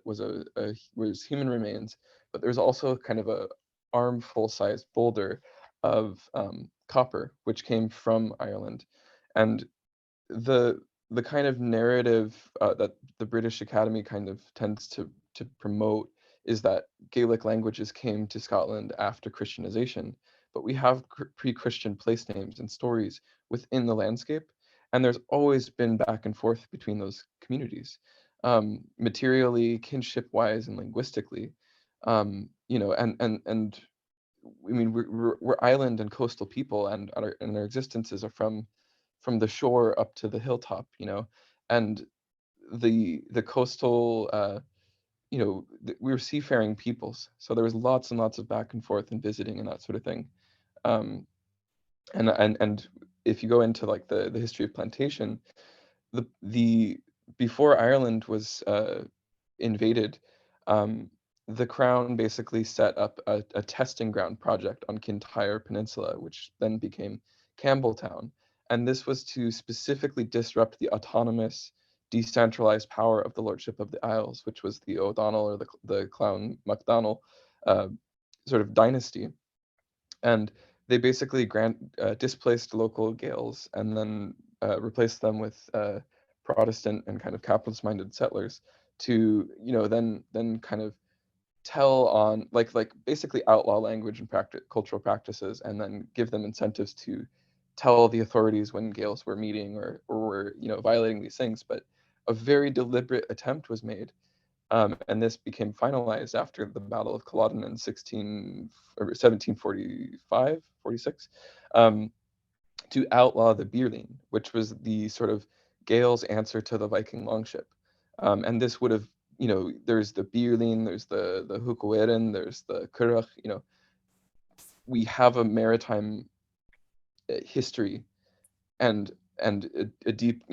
human remains, but there's also kind of a armful sized boulder of copper, which came from Ireland. And the kind of narrative that the British Academy kind of tends to promote is that Gaelic languages came to Scotland after Christianization, but we have pre-Christian place names and stories within the landscape, and there's always been back and forth between those communities, materially, kinship-wise, and linguistically, and I mean, we're island and coastal people, and our existences are from the shore up to the hilltop, and the coastal, we were seafaring peoples, so there was lots and lots of back and forth and visiting and that sort of thing. And if you go into like the history of plantation, the before Ireland was invaded, the Crown basically set up a testing ground project on Kintyre Peninsula, which then became Campbelltown. And this was to specifically disrupt the autonomous, decentralized power of the Lordship of the Isles, which was the O'Donnell or the Clown MacDonald sort of dynasty. And they basically displaced local Gaels and then replaced them with Protestant and kind of capitalist-minded settlers to, then kind of tell on like basically outlaw language and cultural practices, and then give them incentives to tell the authorities when Gaels were meeting or were violating these things. But a very deliberate attempt was made, and this became finalized after the Battle of Culloden in 1745, 46, to outlaw the Bierlín, which was the sort of Gaels' answer to the Viking longship. And this would have, there's the Bierlín, there's the Hucoeren, there's the Currach, we have a maritime history and a deep,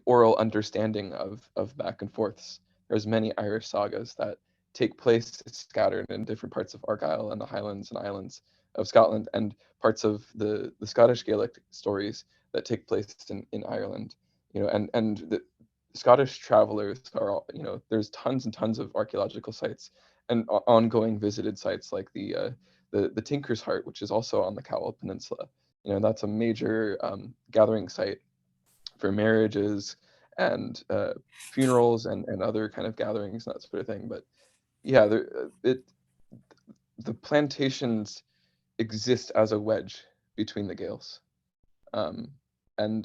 oral understanding of back and forths. There's many Irish sagas that take place scattered in different parts of Argyll and the Highlands and Islands of Scotland, and parts of the Scottish Gaelic stories that take place in Ireland. And the Scottish travelers are all, there's tons and tons of archaeological sites and ongoing visited sites like the Tinker's Heart, which is also on the Cowal Peninsula. That's a major gathering site for marriages and funerals and other kind of gatherings and that sort of thing. But yeah, the plantations exist as a wedge between the Gaels, and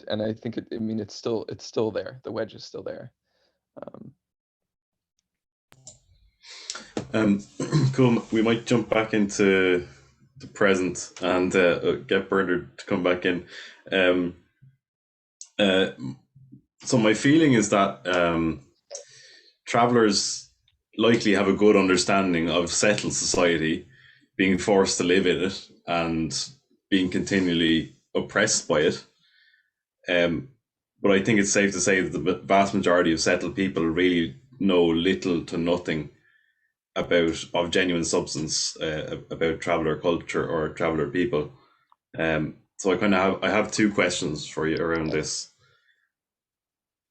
I think it's still there. The wedge is still there. Cool. We might jump back into the present and get Bernard to come back in. So my feeling is that travellers likely have a good understanding of settled society, being forced to live in it and being continually oppressed by it. But I think it's safe to say that the vast majority of settled people really know little to nothing of genuine substance about traveller culture or traveller people. So I have two questions for you around this.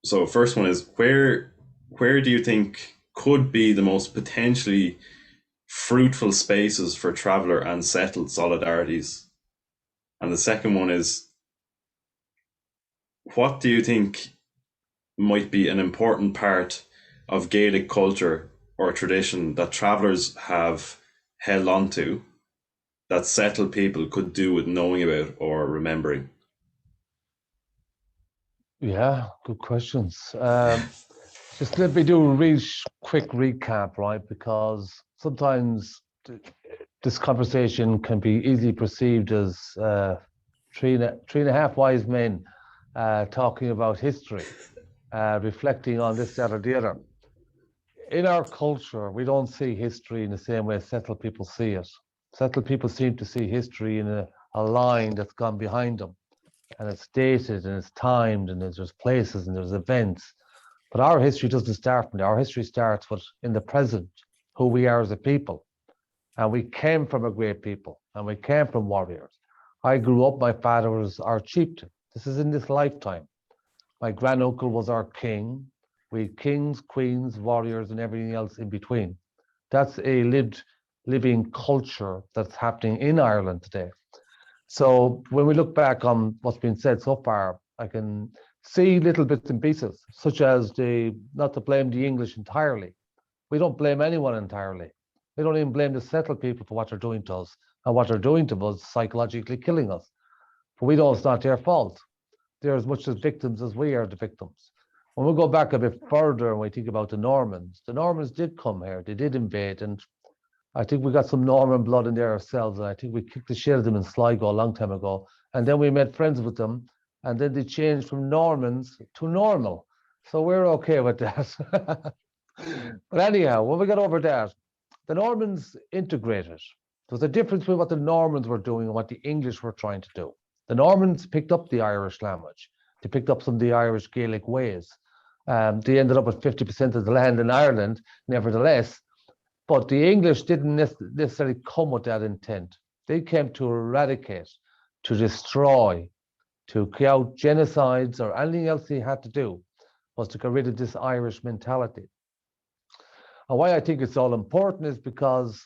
So first one is, where do you think could be the most potentially fruitful spaces for traveller and settled solidarities? And the second one is, what do you think might be an important part of Gaelic culture or tradition that travellers have held onto that settled people could do with knowing about or remembering? Yeah, good questions. Just let me do a real quick recap, right? Because sometimes this conversation can be easily perceived as three and a half wise men talking about history, reflecting on this, that, or the other. In our culture, we don't see history in the same way settled people see it. Settled people seem to see history in a line that's gone behind them, and it's dated and it's timed, and there's places and there's events. But our history doesn't start from there. Our history starts with in the present, who we are as a people. And we came from a great people, and we came from warriors. I grew up, my father was our chieftain. This is in this lifetime. My granduncle was our king. We had kings, queens, warriors, and everything else in between. That's a living culture that's happening in Ireland today. So when we look back on what's been said so far, I can see little bits and pieces, such as not to blame the English entirely. We don't blame anyone entirely. We don't even blame the settled people for what they're doing to us, and what they're doing to us, psychologically killing us. But we know it's not their fault. They're as much as victims as we are the victims. When we go back a bit further and we think about the Normans did come here, they did invade, and I think we got some Norman blood in there ourselves, and I think we kicked the shit out of them in Sligo a long time ago, and then we made friends with them, and then they changed from Normans to normal. So we're okay with that. But anyhow, when we got over that, the Normans integrated. There was a difference between what the Normans were doing and what the English were trying to do. The Normans picked up the Irish language. They picked up some of the Irish Gaelic ways. They ended up with 50% of the land in Ireland, nevertheless. But the English didn't necessarily come with that intent. They came to eradicate, to destroy, to carry out genocides, or anything else they had to do was to get rid of this Irish mentality. And why I think it's all important is because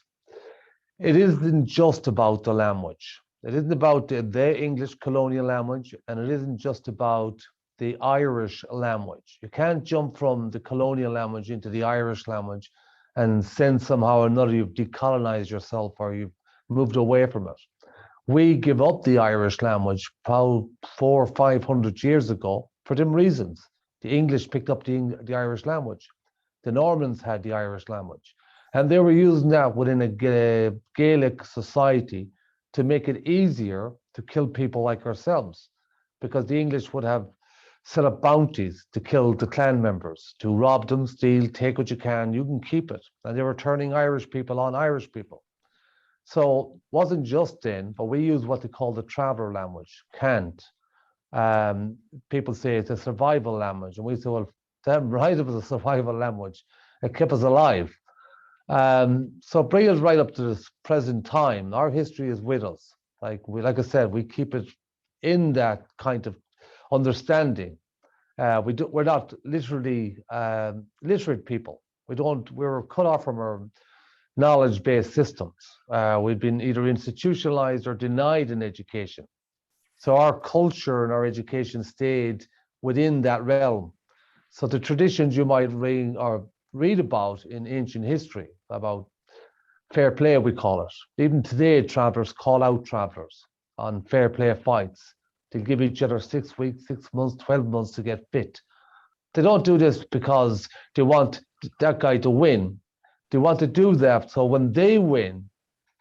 it isn't just about the language. It isn't about the English colonial language, and it isn't just about the Irish language. You can't jump from the colonial language into the Irish language and sense somehow or another you've decolonized yourself or you've moved away from it. We give up the Irish language about 400 or 500 years ago for them reasons. The English picked up the Irish language. The Normans had the Irish language. And they were using that within a Gaelic society to make it easier to kill people like ourselves, because the English would have set up bounties to kill the clan members, to rob them, steal, take what you can keep it. And they were turning Irish people on Irish people. So it wasn't just then, but we use what they call the traveller language, cant. People say it's a survival language. And we say, well, damn right, it was a survival language. It kept us alive. So bring us right up to this present time. Our history is with us. Like I said, we keep it in that kind of understanding. We're not literally literate people. We're cut off from our knowledge-based systems. We've been either institutionalized or denied in education. So our culture and our education stayed within that realm. So the traditions you might read about in ancient history, about fair play, we call it. Even today, travelers call out travelers on fair play fights. They give each other 6 weeks, 6 months, 12 months to get fit. They don't do this because they want that guy to win. They want to do that so when they win,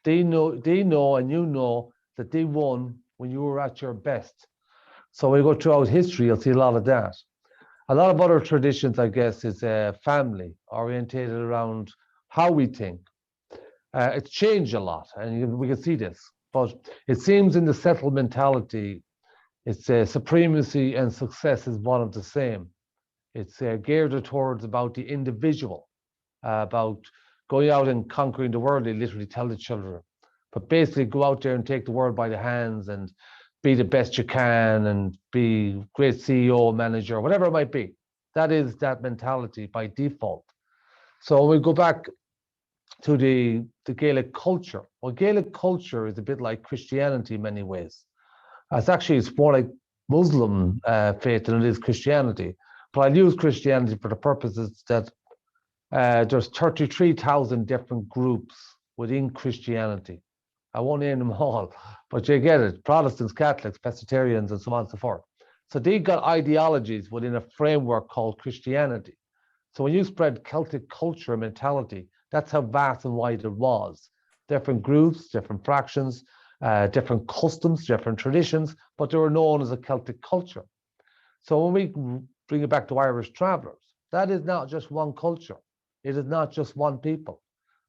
they know and you know that they won when you were at your best. So when you go throughout history, you'll see a lot of that. A lot of other traditions, I guess, is family orientated around how we think. It's changed a lot, and we can see this. But it seems in the settled mentality, it's supremacy and success is one of the same. It's geared towards about the individual, about going out and conquering the world. They literally tell the children, but basically go out there and take the world by the hands and be the best you can and be great CEO, manager, whatever it might be. That is that mentality by default. So when we go back to the Gaelic culture, well, Gaelic culture is a bit like Christianity in many ways. It's more like Muslim faith than it is Christianity. But I'll use Christianity for the purposes that there's 33,000 different groups within Christianity. I won't name them all, but you get it. Protestants, Catholics, Presbyterians, and so on and so forth. So they've got ideologies within a framework called Christianity. So when you spread Celtic culture and mentality, that's how vast and wide it was. Different groups, different fractions, different customs, different traditions, but they were known as a Celtic culture. So when we bring it back to Irish travelers, that is not just one culture. It is not just one people.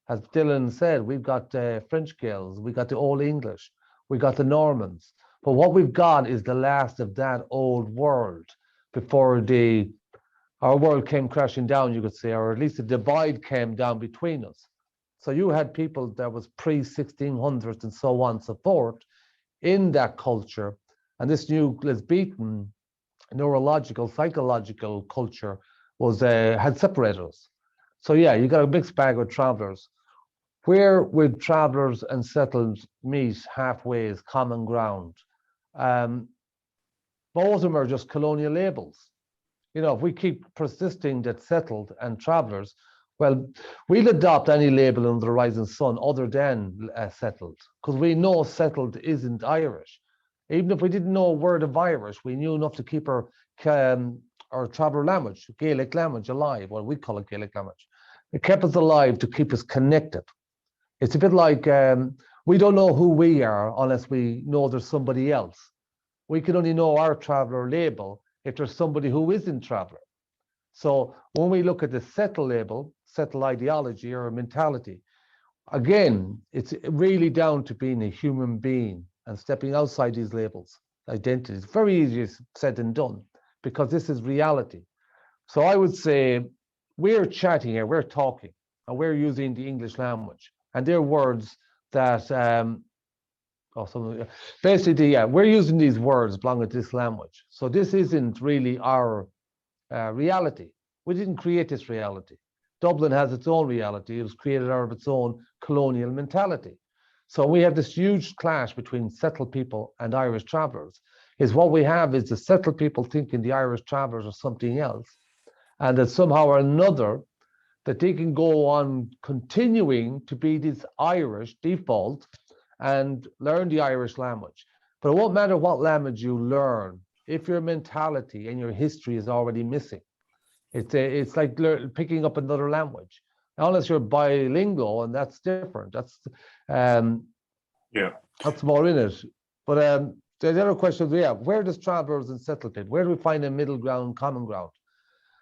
As Dilean said, we've got French Gaels, we got the Old English, we got the Normans. But what we've got is the last of that old world before our world came crashing down, you could say, or at least a divide came down between us. So you had people that was pre-1600s and so on and so forth in that culture. And this new Elizabethan neurological, psychological culture had separated us. So yeah, you got a mixed bag of travelers. Where would travelers and settled meet halfway is common ground. Both of them are just colonial labels. You know, if we keep persisting that settled and travelers, well, we'll adopt any label under the rising sun other than settled, because we know settled isn't Irish. Even if we didn't know a word of Irish, we knew enough to keep our traveller language, Gaelic language, alive. Well, we call it Gaelic language. It kept us alive to keep us connected. It's a bit like we don't know who we are unless we know there's somebody else. We can only know our traveller label if there's somebody who isn't traveller. So when we look at the settle label, settle ideology or mentality, again, it's really down to being a human being and stepping outside these labels, identities. Very easy said than done, because this is reality. So I would say we're chatting here, we're talking, and we're using the English language. And they're words that, basically, yeah, we're using these words belonging to this language. So this isn't really our reality. We didn't create this reality. Dublin has its own reality. It was created out of its own colonial mentality. So we have this huge clash between settled people and Irish travelers. What we have is the settled people thinking the Irish travelers are something else, and that somehow or another, that they can go on continuing to be this Irish default and learn the Irish language. But it won't matter what language you learn if your mentality and your history is already missing. It's like picking up another language. Unless you're bilingual, and that's different. That's more in it. But the other question we have: where does travellers and settlement? Where do we find a middle ground, common ground?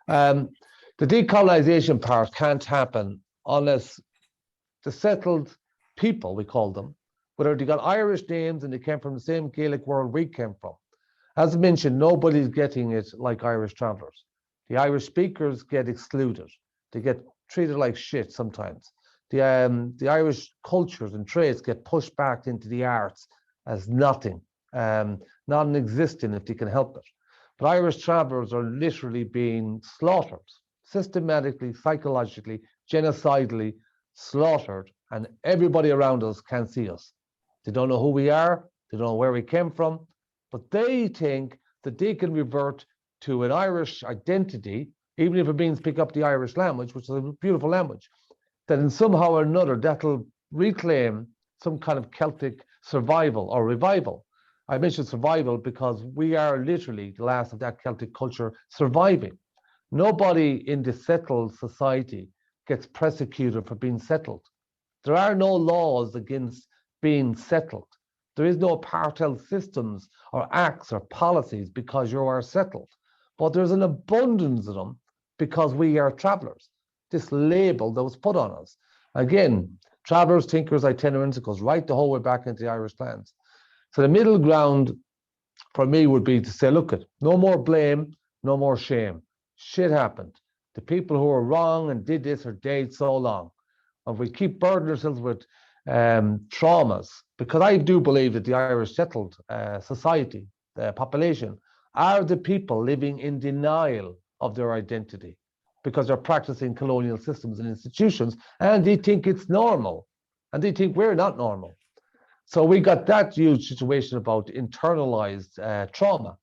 The decolonization part can't happen unless the settled people, we call them, whether they got Irish names and they came from the same Gaelic world we came from. As mentioned, nobody's getting it like Irish travellers. The Irish speakers get excluded. They get treated like shit sometimes. The Irish cultures and traits get pushed back into the arts as nothing, non-existent if they can help it. But Irish travellers are literally being slaughtered, systematically, psychologically, genocidally slaughtered, and everybody around us can't see us. They don't know who we are, they don't know where we came from, but they think that they can revert to an Irish identity, even if it means pick up the Irish language, which is a beautiful language, that in somehow or another that'll reclaim some kind of Celtic survival or revival. I mentioned survival because we are literally the last of that Celtic culture surviving. Nobody in the settled society gets persecuted for being settled. There are no laws against being settled. There is no apartheid systems or acts or policies because you are settled. But there's an abundance of them because we are travellers. This label that was put on us. Again, travellers, tinkers, itinerants, it goes right the whole way back into the Irish lands. So the middle ground for me would be to say, look, no more blame, no more shame. Shit happened. The people who were wrong and did this are dead so long. And we keep burdening ourselves with traumas, because I do believe that the Irish settled society, the population, are the people living in denial of their identity because they're practicing colonial systems and institutions, and they think it's normal, and they think we're not normal. So we got that huge situation about internalized trauma.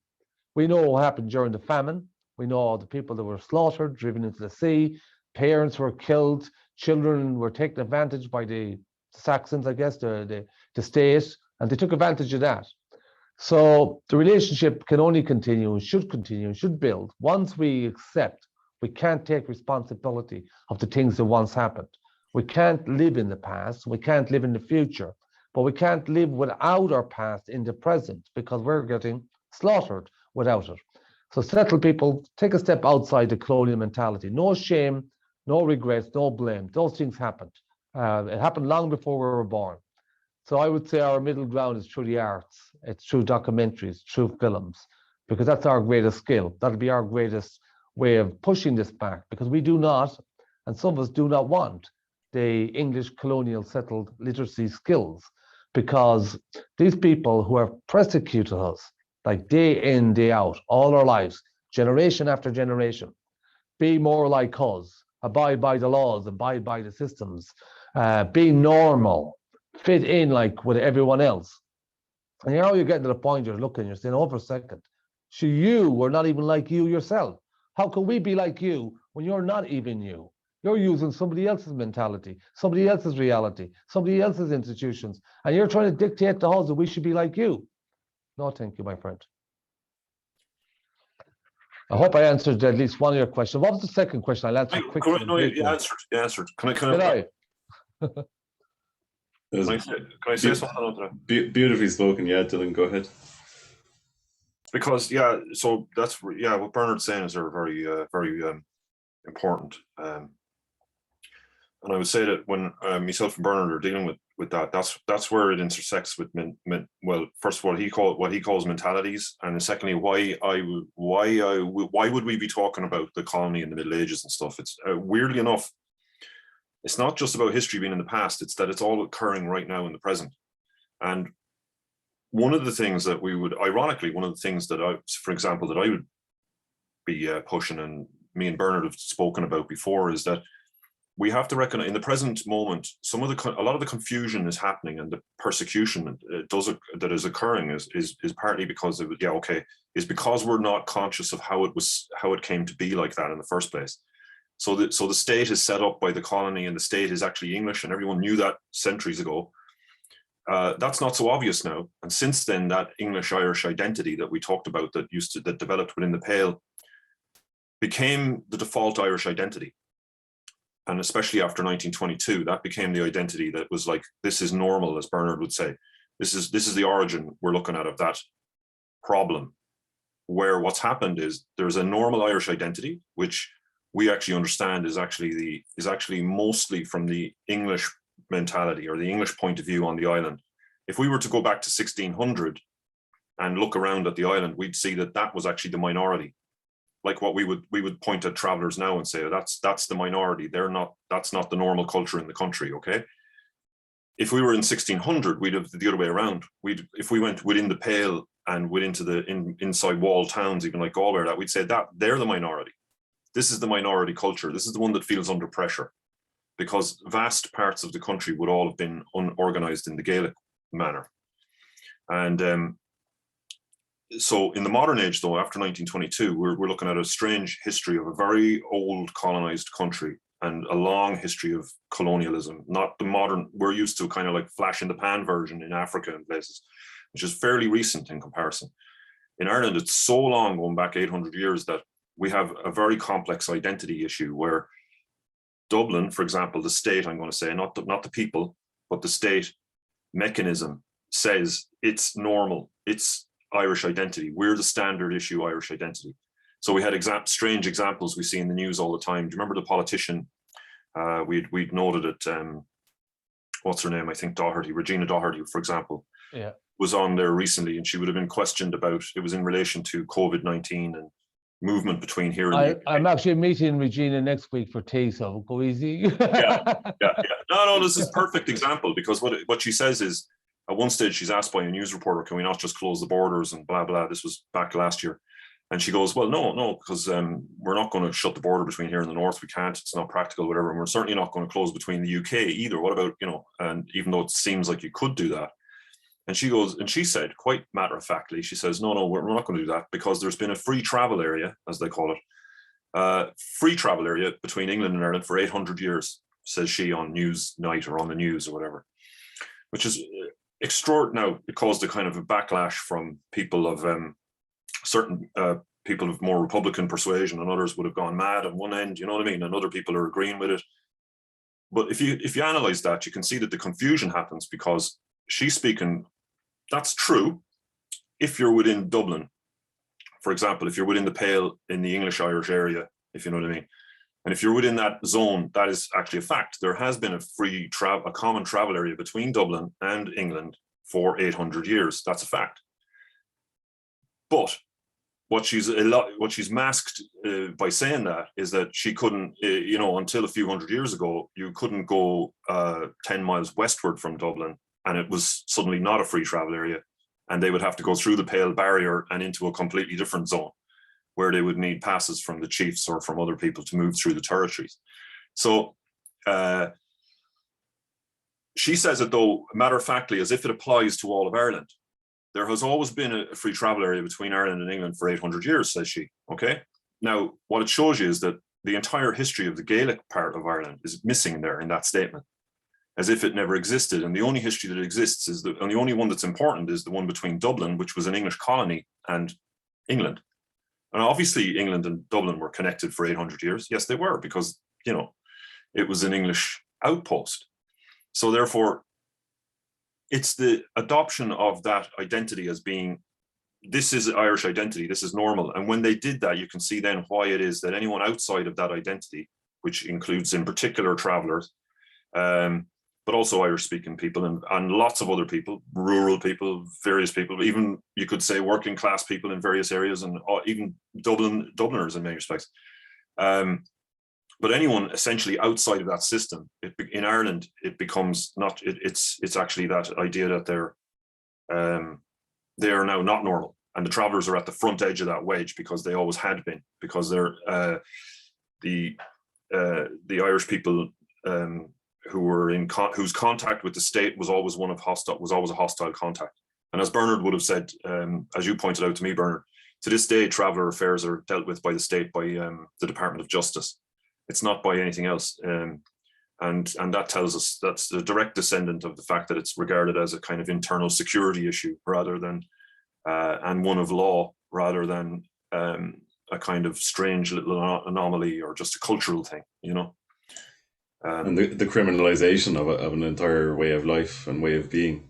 We know what happened during the famine. We know all the people that were slaughtered, driven into the sea, parents were killed, children were taken advantage by the Saxons, I guess, the state, and they took advantage of that. So the relationship can only continue, should build once we accept we can't take responsibility of the things that once happened. We can't live in the past, we can't live in the future, but we can't live without our past in the present because we're getting slaughtered without it. So settled people take a step outside the colonial mentality. No shame, no regrets, no blame. Those things happened. It happened long before we were born. So I would say our middle ground is through the arts. It's through documentaries, through films, because that's our greatest skill. That'll be our greatest way of pushing this back, because we do not, and some of us do not want, the English colonial settled literacy skills, because these people who have persecuted us, like day in, day out, all our lives, generation after generation, be more like us, abide by the laws, abide by the systems, be normal, fit in like with everyone else. And you know, you're getting to the point you're looking, you're saying, oh, for a second, so you were not even like you yourself. How can we be like you when you're not even you? You're using somebody else's mentality, somebody else's reality, somebody else's institutions, and you're trying to dictate to us that we should be like you. No, thank you, my friend. I hope I answered at least one of your questions. What was the second question? I'll answer quickly. No, you answered. Can I say something on that? Beautifully spoken. Yeah, Dylan, go ahead. Because so that's what Bernard's saying is very important. And I would say that when myself and Bernard are dealing with that, that's where it intersects with well, first of all, what he calls mentalities, and then secondly, why would we be talking about the colony in the Middle Ages and stuff? It's weirdly enough, it's not just about history being in the past; it's that it's all occurring right now in the present. And one of the things that one of the things that for example, that I would be pushing, and me and Bernard have spoken about before, is that we have to recognize in the present moment, a lot of the confusion is happening, and the persecution that is occurring is partly because is because we're not conscious of how it came to be like that in the first place. So the state is set up by the colony, and the state is actually English, and everyone knew that centuries ago. That's not so obvious now. And since then, that English-Irish identity that we talked about that developed within the Pale became the default Irish identity. And especially after 1922, that became the identity that was like, this is normal, as Bernard would say. This is the origin we're looking at of that problem, where what's happened is there's a normal Irish identity, which we actually understand is actually mostly from the English mentality or the English point of view on the island. If we were to go back to 1600 and look around at the island, we'd see that that was actually the minority. Like what we would point at travelers now and say, oh, that's the minority. That's not the normal culture in the country. Okay. If we were in 1600, we'd have the other way around. If we went within the Pale and went into the inside wall towns, even like Galway, that we'd say that they're the minority. This is the minority culture. This is the one that feels under pressure, because vast parts of the country would all have been unorganized in the Gaelic manner. And so in the modern age, though, after 1922, we're looking at a strange history of a very old colonized country and a long history of colonialism, not the modern, we're used to kind of like flash in the pan version in Africa and places, which is fairly recent in comparison. In Ireland, it's so long, going back 800 years, that we have a very complex identity issue where Dublin, for example, the state, I'm going to say, not the people, but the state mechanism says it's normal, it's Irish identity. We're the standard issue Irish identity. So we had strange examples we see in the news all the time. Do you remember the politician? We'd noted it. What's her name? I think Doherty, Regina Doherty, for example, was on there recently, and she would have been questioned about. It was in relation to COVID-19 and movement between here and I'm actually meeting Regina next week for tea, so go easy. Yeah. No, this is a perfect example, because what she says is, at one stage she's asked by a news reporter, can we not just close the borders and blah, blah. This was back last year. And she goes, well, no, because we're not going to shut the border between here and the north. We can't, it's not practical, whatever. And we're certainly not going to close between the UK either. What about, and even though it seems like you could do that. And she said, quite matter-of-factly, she says, no, we're not going to do that, because there's been a free travel area, as they call it, free travel area between England and Ireland for 800 years, says she on Newsnight or on the news or whatever, which is extraordinary. Now, it caused a kind of a backlash from people of certain people of more Republican persuasion, and others would have gone mad on one end, you know what I mean? And other people are agreeing with it. But if you analyze that, you can see that the confusion happens, because she's speaking, that's true if you're within Dublin, for example, if you're within the Pale in the English-Irish area, if you know what I mean. And if you're within that zone, that is actually a fact. There has been a common travel area between Dublin and England for 800 years. That's a fact. But what she's masked by saying that is that she couldn't, until a few hundred years ago, you couldn't go 10 miles westward from Dublin, and it was suddenly not a free travel area, and they would have to go through the Pale barrier and into a completely different zone, where they would need passes from the chiefs or from other people to move through the territories. So she says it, though, matter-of-factly, as if it applies to all of Ireland. There has always been a free travel area between Ireland and England for 800 years, says she, okay? Now, what it shows you is that the entire history of the Gaelic part of Ireland is missing there in that statement, as if it never existed. And the only history that exists and the only one that's important is the one between Dublin, which was an English colony, and England. And obviously England and Dublin were connected for 800 years. Yes, they were, because, it was an English outpost. So therefore, it's the adoption of that identity as being, this is Irish identity, this is normal. And when they did that, you can see then why it is that anyone outside of that identity, which includes in particular travelers, but also Irish-speaking people and lots of other people, rural people, various people, even you could say working class people in various areas, and even Dubliners in many respects. But anyone essentially outside of that system, in Ireland, it becomes not. It's actually that idea that they are now not normal, and the travellers are at the front edge of that wedge, because they always had been, because they're the Irish people who were whose contact with the state was always a hostile contact. And as Bernard would have said, as you pointed out to me, Bernard, to this day, traveller affairs are dealt with by the state, by the Department of Justice. It's not by anything else. And that tells us that's a direct descendant of the fact that it's regarded as a kind of internal security issue rather than, and one of law rather than a kind of strange little anomaly or just a cultural thing, you know. And the criminalization of an entire way of life and way of being.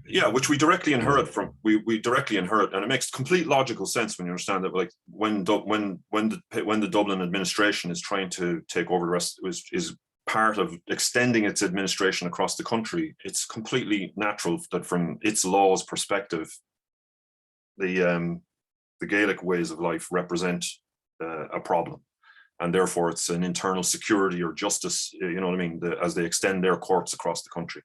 Yeah, which we directly inherit from. We directly inherit, and it makes complete logical sense when you understand that. Like when the Dublin administration is trying to take over the rest, is part of extending its administration across the country. It's completely natural that from its laws perspective, the Gaelic ways of life represent a problem, and therefore it's an internal security or justice. You know what I mean? As they extend their courts across the country,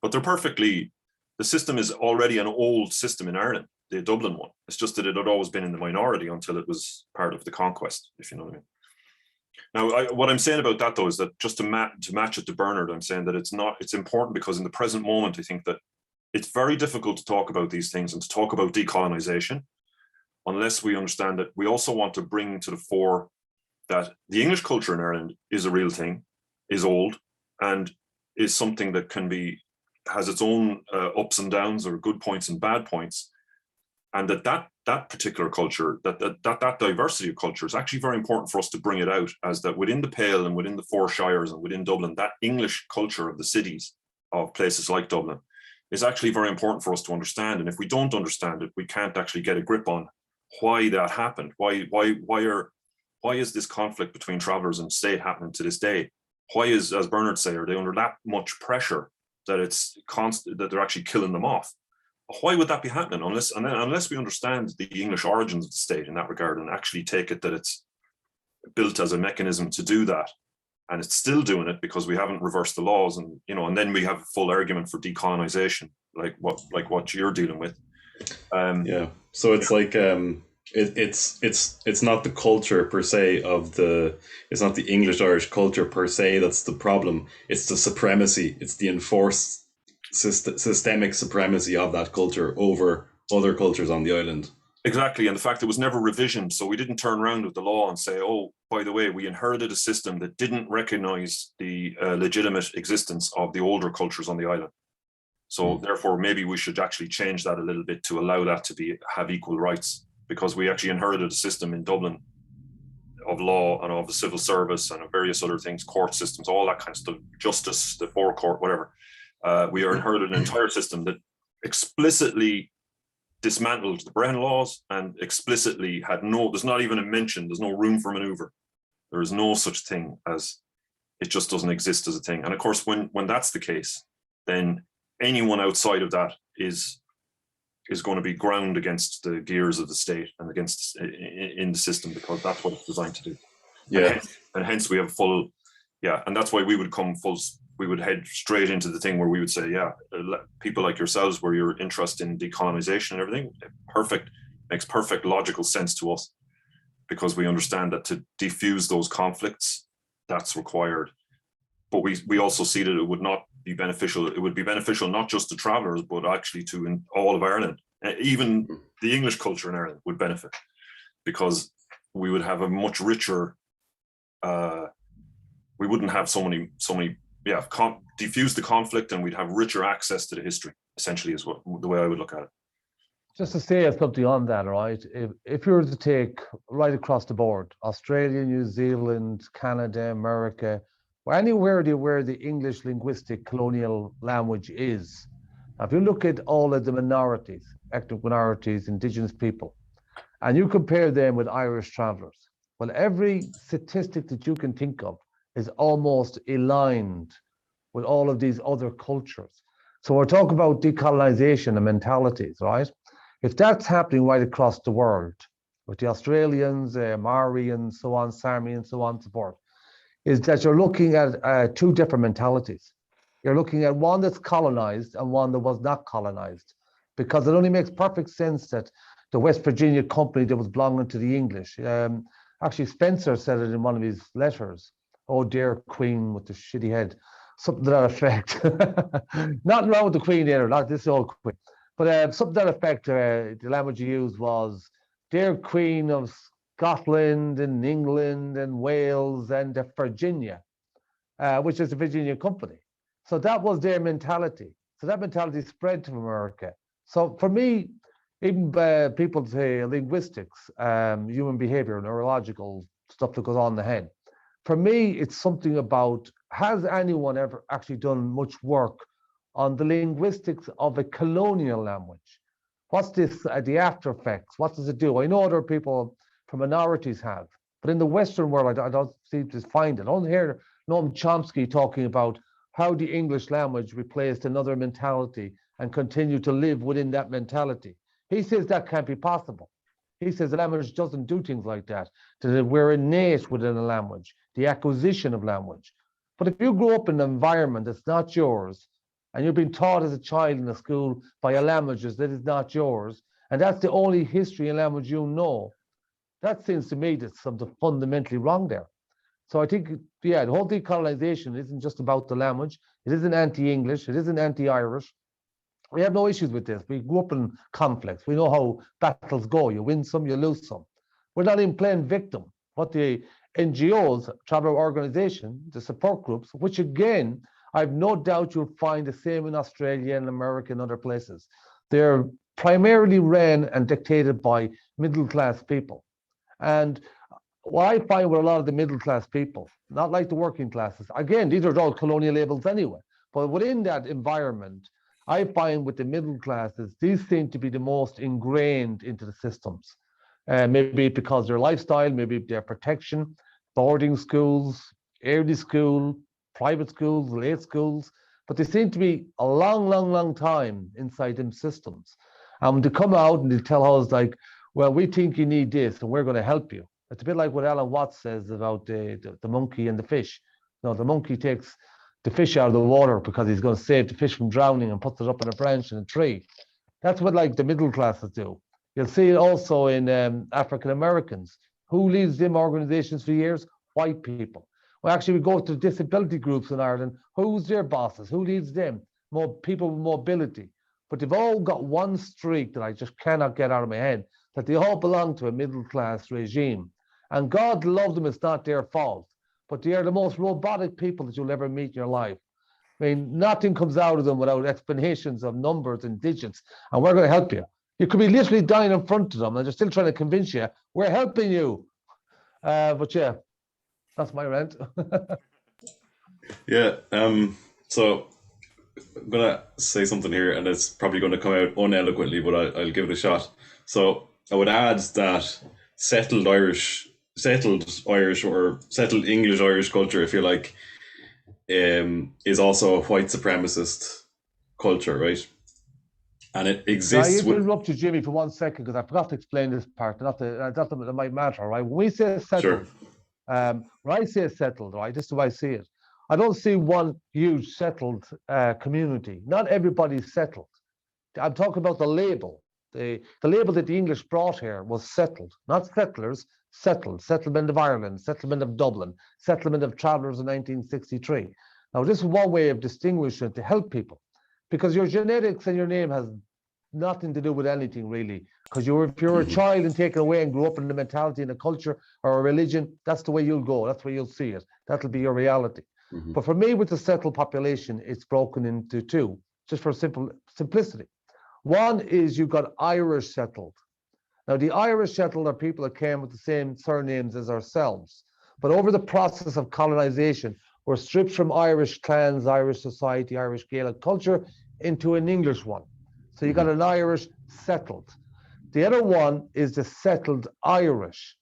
but they're perfectly. The system is already an old system in Ireland, the Dublin one. It's just that it had always been in the minority until it was part of the conquest, if you know what I mean. Now, what I'm saying about that, though, is that just to match it to Bernard, I'm saying that it's important because in the present moment, I think that it's very difficult to talk about these things and to talk about decolonization unless we understand that we also want to bring to the fore that the English culture in Ireland is a real thing, is old, and is something that has its own ups and downs or good points and bad points, and that particular culture, that diversity of culture is actually very important for us to bring it out as that within the Pale and within the Four Shires and within Dublin, that English culture of the cities of places like Dublin is actually very important for us to understand. And if we don't understand it, we can't actually get a grip on why that happened. Why is this conflict between travellers and state happening to this day? Why is, as Bernard say, are they under that much pressure that it's constant, that they're actually killing them off? Why would that be happening unless we understand the English origins of the state in that regard and actually take it that it's built as a mechanism to do that, and it's still doing it because we haven't reversed the laws, and you know, and then we have a full argument for decolonization, like what you're dealing with. Yeah, so it's like it's not the culture per se it's not the English Irish culture per se that's the problem. It's the supremacy. It's the enforced systemic supremacy of that culture over other cultures on the island. Exactly, and the fact it was never revisioned, so we didn't turn around with the law and say, oh, by the way, we inherited a system that didn't recognize the legitimate existence of the older cultures on the island. So therefore, maybe we should actually change that a little bit to allow that to have equal rights, because we actually inherited a system in Dublin of law and of the civil service and of various other things, court systems, all that kind of stuff, justice, the forecourt, whatever. We inherited an entire system that explicitly dismantled the Briain laws and explicitly there's not even a mention, there's no room for maneuver. There is no such thing as, it just doesn't exist as a thing. And of course, when that's the case, then anyone outside of that is going to be ground against the gears of the state and against in the system, because that's what it's designed to do. Yeah. And hence we have full, and that's why we would head straight into the thing where we would say, people like yourselves, where you're interested in decolonization and everything, makes perfect logical sense to us, because we understand that to defuse those conflicts, that's required. But we also see that it would not be beneficial. It would be beneficial not just to travellers, but actually to all of Ireland. Even the English culture in Ireland would benefit, because we would have a much richer, we wouldn't have so many diffuse the conflict, and we'd have richer access to the history, essentially, is the way I would look at it. Just to say something on that, right? If you were to take right across the board, Australia, New Zealand, Canada, America, or anywhere where the English linguistic colonial language is, if you look at all of the minorities, ethnic minorities, indigenous people, and you compare them with Irish travellers, well, every statistic that you can think of is almost aligned with all of these other cultures. So we're talking about decolonization and mentalities, right? If that's happening right across the world, with the Australians, Maori and so on, Sami and so on and so forth, is that you're looking at two different mentalities. You're looking at one that's colonized and one that was not colonized, because it only makes perfect sense that the West Virginia company that was belonging to the English, actually Spencer said it in one of his letters, oh dear Queen with the shitty head, something to that effect. Nothing wrong with the Queen either, not this old Queen, but something to that effect. The language he used was, dear Queen of Scotland and England and Wales and Virginia, which is the Virginia Company. So that was their mentality. So that mentality spread to America. So for me, even people say linguistics, human behavior, neurological stuff that goes on in the head. For me, it's something about, has anyone ever actually done much work on the linguistics of a colonial language? What's this, the after effects? What does it do? I know other people from minorities have, but in the Western world, I don't seem to find it. I don't hear Noam Chomsky talking about how the English language replaced another mentality and continue to live within that mentality. He says that can't be possible. He says the language doesn't do things like that, that we're innate within a language, the acquisition of language. But if you grow up in an environment that's not yours, and you've been taught as a child in a school by a language that is not yours, and that's the only history and language you know, that seems to me there's something fundamentally wrong there. So I think, yeah, the whole decolonization isn't just about the language. It isn't anti-English. It isn't anti-Irish. We have no issues with this. We grew up in conflicts. We know how battles go. You win some, you lose some. We're not even playing victim. What the NGOs, traveler organization, the support groups, which again, I've no doubt you'll find the same in Australia and America and other places. They're primarily ran and dictated by middle-class people. And what I find with a lot of the middle-class people, not like the working classes, again, these are all colonial labels anyway, but within that environment, I find with the middle classes, these seem to be the most ingrained into the systems. Maybe because their lifestyle, maybe their protection, boarding schools, early school, private schools, late schools, but they seem to be a long, long, long time inside them systems. And to come out and they tell us like, well, we think you need this and we're going to help you. It's a bit like what Alan Watts says about the monkey and the fish. You know, the monkey takes the fish out of the water because he's going to save the fish from drowning and puts it up in a branch in a tree. That's what like the middle classes do. You'll see it also in African Americans. Who leads them organizations for years? White people. Well, actually, we go to disability groups in Ireland. Who's their bosses? Who leads them? More people with mobility. But they've all got one streak that I just cannot get out of my head, that they all belong to a middle class regime. And God love them, it's not their fault. But they are the most robotic people that you'll ever meet in your life. I mean, nothing comes out of them without explanations of numbers and digits, and we're going to help you. You could be literally dying in front of them, and they're still trying to convince you, we're helping you. But yeah, that's my rant. Yeah, so I'm going to say something here, and it's probably going to come out uneloquently, but I'll give it a shot. So I would add that settled Irish or settled English Irish culture, if you like, is also a white supremacist culture, right? And it exists. Now, I interrupt you, Jimmy, for 1 second because I forgot to explain this part. Not that it might matter, right? When we say settled, Sure. when I say settled, right, this is the way I see it. I don't see one huge settled community. Not everybody's settled. I'm talking about the label. The label that the English brought here was settled, not settlers, settled. Settlement of Ireland, settlement of Dublin, settlement of travellers in 1963. Now, this is one way of distinguishing to help people, because your genetics and your name has nothing to do with anything really. Because if you're a child and taken away and grew up in a mentality and a culture or a religion, that's the way you'll go. That's where you'll see it. That'll be your reality. Mm-hmm. But for me, with the settled population, it's broken into two, just for simplicity. One is you've got Irish settled. Now, the Irish settled are people that came with the same surnames as ourselves. But over the process of colonization, we're stripped from Irish clans, Irish society, Irish Gaelic culture into an English one. So you got an Irish settled. The other one is the settled Irish.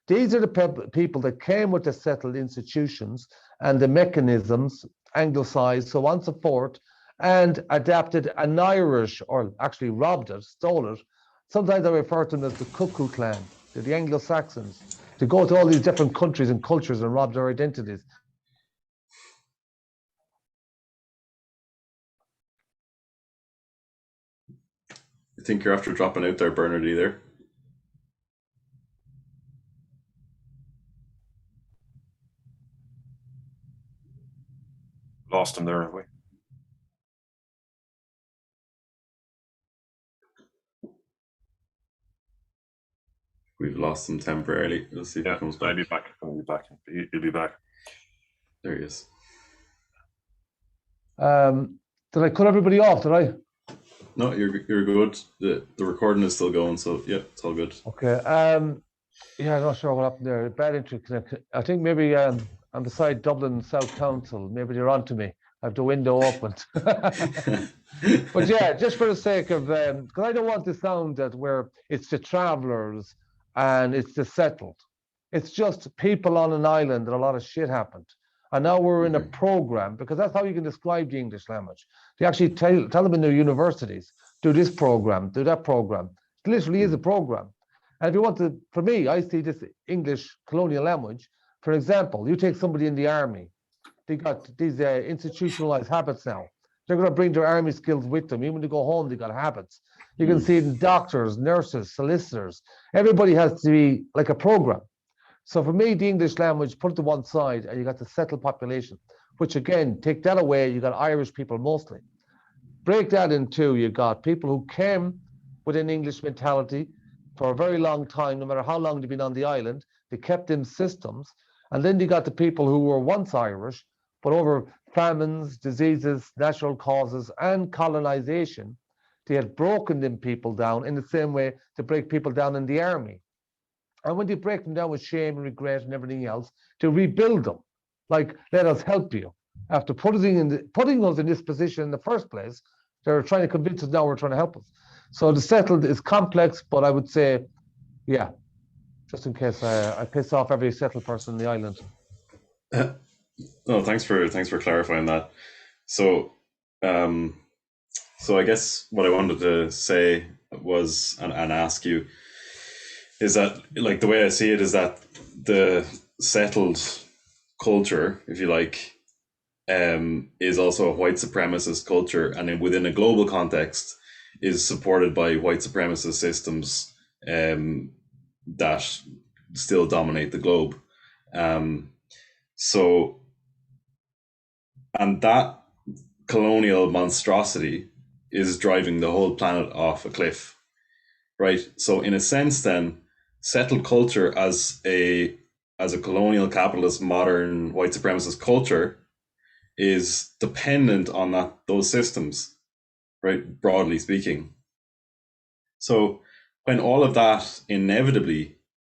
These are the people that came with the settled institutions and the mechanisms, anglicized, so on and so forth, and adapted an Irish, or actually robbed it, stole it. Sometimes I refer to them as the Cuckoo Clan, the Anglo-Saxons, to go to all these different countries and cultures and rob their identities. I think you're after dropping out there, Bernard, either. Lost him there, have we? we've lost him temporarily. We'll see if he comes back. I'll be back. He'll be back. There he is. Did I cut everybody off? Did I? No, you're good. The recording is still going, so yeah, it's all good. Okay. Yeah, I'm not sure what happened there. Bad interconnection. I think maybe I'm beside Dublin South Council. Maybe they're on to me. I have the window opened. But yeah, just for the sake of, because I don't want to sound that where it's the travellers and it's the settled. It's just people on an island that a lot of shit happened. And now we're in a program, because that's how you can describe the English language. They actually tell them in their universities, do this program, do that program. It literally is a program. And if you want to, for me, I see this English colonial language. For example, you take somebody in the army, they got these institutionalized habits now. They're going to bring their army skills with them. Even when they go home, they got habits. You can see it in doctors, nurses, solicitors. Everybody has to be like a program. So for me, the English language, put it to one side, and you got the settled population, which again, take that away, you got Irish people mostly. Break that in two, you got people who came with an English mentality for a very long time, no matter how long they've been on the island, they kept in systems. And then you got the people who were once Irish, but over famines, diseases, natural causes, and colonization, they had broken them people down in the same way to break people down in the army. And when they break them down with shame and regret and everything else, to rebuild them, like, let us help you. After putting us in this position in the first place, they're trying to convince us now we're trying to help us. So the settled is complex, but I would say, yeah, just in case I piss off every settled person in the island. No, thanks for clarifying that. So, so I guess what I wanted to say was and ask you is that, like, the way I see it is that the settled culture, if you like, is also a white supremacist culture, and then within a global context is supported by white supremacist systems that still dominate the globe. So, and that colonial monstrosity is driving the whole planet off a cliff, right? So in a sense then, settled culture as a colonial capitalist modern white supremacist culture is dependent on those systems, right, broadly speaking. So when all of that inevitably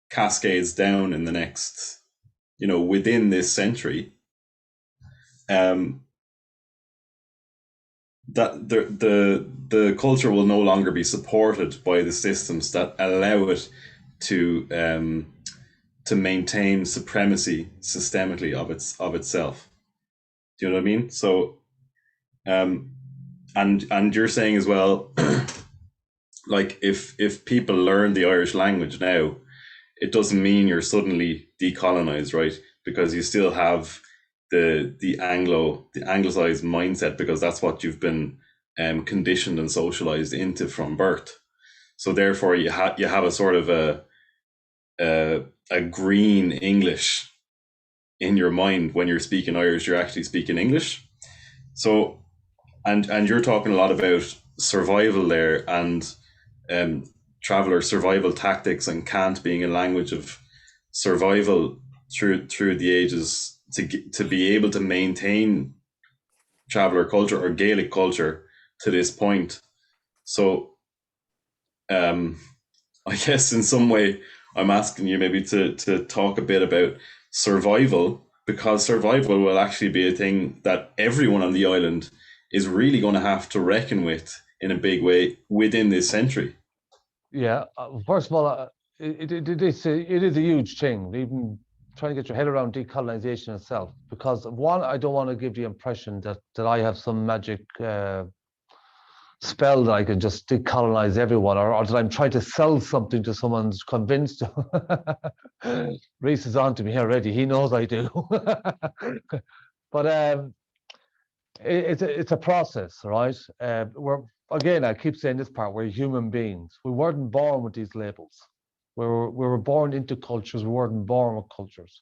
cascades down in the next, within this century, that the culture will no longer be supported by the systems that allow it to maintain supremacy systemically of itself. Do you know what I mean? So, and you're saying as well, like if people learn the Irish language now, it doesn't mean you're suddenly decolonized, right? Because you still have the anglicized mindset, because that's what you've been conditioned and socialized into from birth. So therefore, you have a sort of a green English in your mind. When you're speaking Irish, you're actually speaking English. So, and you're talking a lot about survival there, and traveller survival tactics, and Cant being a language of survival through the ages to be able to maintain traveller culture or Gaelic culture to this point. So, I guess in some way I'm asking you maybe to talk a bit about survival, because survival will actually be a thing that everyone on the island is really going to have to reckon with in a big way within this century. Yeah, first of all, it is a huge thing, even trying to get your head around decolonization itself, because one, I don't want to give the impression that I have some magic spell that I can just decolonize everyone, or that I'm trying to sell something to someone who's convinced. Rhys is on to me already. He knows I do. But it's a process, right? Again, I keep saying this part, we're human beings. We weren't born with these labels. We were born into cultures. We weren't born with cultures,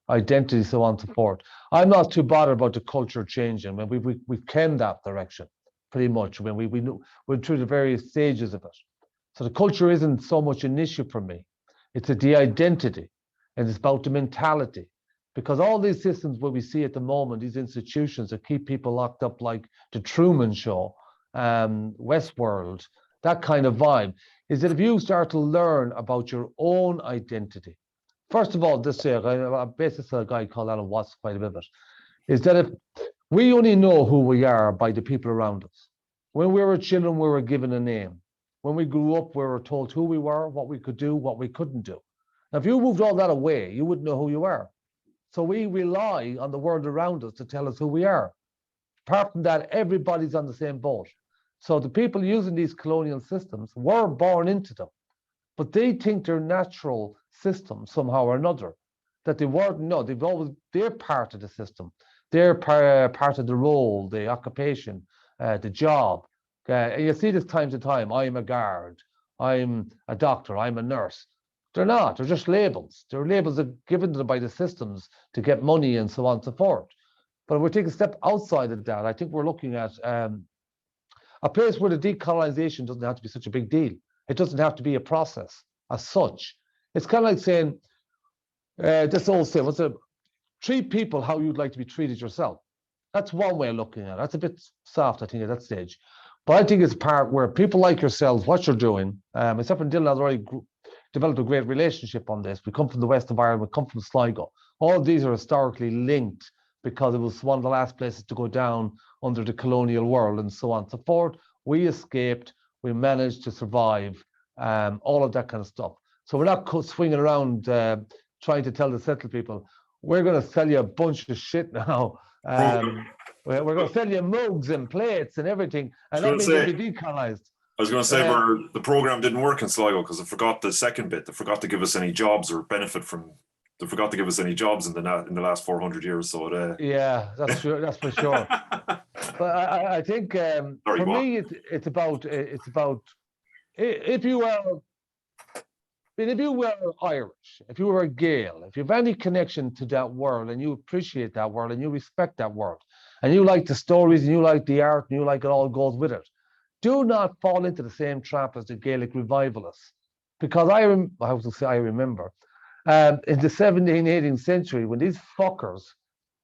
identity, so on and so forth. I'm not too bothered about the culture changing. When we came that direction, pretty much. When we went through the various stages of it. So the culture isn't so much an issue for me. It's the identity, and it's about the mentality. Because all these systems where we see at the moment, these institutions that keep people locked up, like the Truman Show, Westworld, that kind of vibe, is that if you start to learn about your own identity, first of all, this year, I basically a guy called Alan Watts quite a bit of it, is that if we only know who we are by the people around us. When we were children, we were given a name. When we grew up, we were told who we were, what we could do, what we couldn't do. Now, if you moved all that away, you wouldn't know who you are. So we rely on the world around us to tell us who we are. Apart from that, everybody's on the same boat. So the people using these colonial systems were born into them, but they think they're natural systems somehow or another, that they weren't. No, they're part of the system. They're part of the role, the occupation, the job. You see this time to time. I'm a guard. I'm a doctor. I'm a nurse. They're not. They're just labels. They're labels that are given to them by the systems to get money and so on and so forth. But if we take a step outside of that, I think we're looking at a place where the decolonization doesn't have to be such a big deal. It doesn't have to be a process as such. It's kind of like saying, this old saying, treat people how you'd like to be treated yourself. That's one way of looking at it. That's a bit soft, I think, at that stage. But I think it's a part where people like yourselves, what you're doing, except for Dilean has already developed a great relationship on this. We come from the west of Ireland, we come from Sligo. All of these are historically linked because it was one of the last places to go down under the colonial world and so on and so forth. We escaped, we managed to survive, all of that kind of stuff. So we're not swinging around trying to tell the settled people, we're going to sell you a bunch of shit now. We're going to sell you mugs and plates and everything, and that means you'll be decolonized. I was going to say, the program didn't work in Sligo because they forgot the second bit. They forgot to give us any jobs or benefit from. They forgot to give us any jobs in the last 400 years. So yeah, that's true. That's for sure. But I think for me, it's about if you were Irish, if you were a Gael, if you have any connection to that world and you appreciate that world and you respect that world and you like the stories and you like the art and you like it all goes with it, do not fall into the same trap as the Gaelic revivalists. Because I remember in the 17th, 18th century when these fuckers,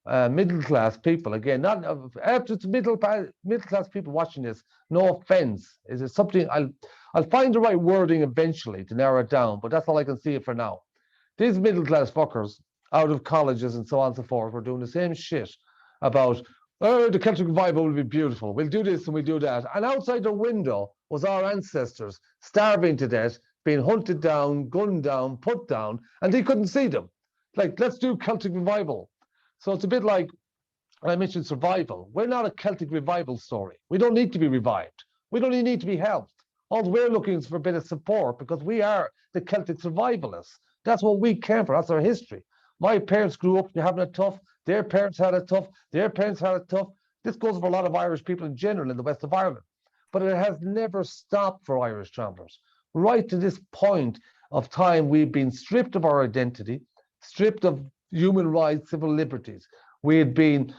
middle-class people, again, not after it's middle-class people watching this, no offense, is it something I'll find the right wording eventually to narrow it down, but that's all I can see it for now. These middle-class fuckers out of colleges and so on and so forth were doing the same shit about, oh, the Celtic revival will be beautiful. We'll do this and we'll do that. And outside their window was our ancestors starving to death, being hunted down, gunned down, put down, and they couldn't see them. Like, let's do Celtic revival. So it's a bit like, I mentioned survival. We're not a Celtic revival story. We don't need to be revived. We don't even need to be helped. All we're looking is for a bit of support because we are the Celtic survivalists. That's what we came for. That's our history. My parents grew up having it tough. Their parents had it tough. Their parents had it tough. This goes for a lot of Irish people in general in the west of Ireland. But it has never stopped for Irish travellers. Right to this point of time, we've been stripped of our identity, stripped of human rights, civil liberties. We had been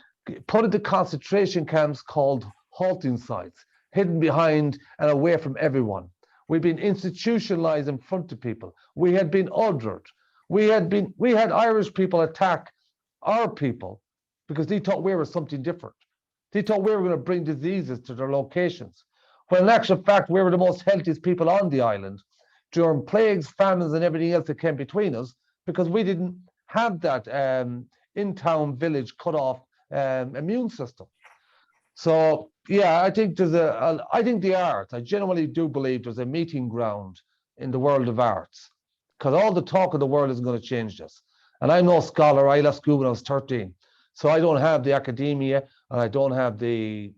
put into concentration camps called halting sites, hidden behind and away from everyone. We've been institutionalized in front of people. We had been othered. We had Irish people attack our people because they thought we were something different. They thought we were going to bring diseases to their locations. When in actual fact, we were the most healthiest people on the island during plagues, famines, and everything else that came between us because we didn't have that in-town village cut off immune system. So yeah, I think I think the arts, I genuinely do believe there's a meeting ground in the world of arts because all the talk of the world isn't going to change this. And I'm no scholar. I left school when I was 13. So I don't have the academia and I don't have the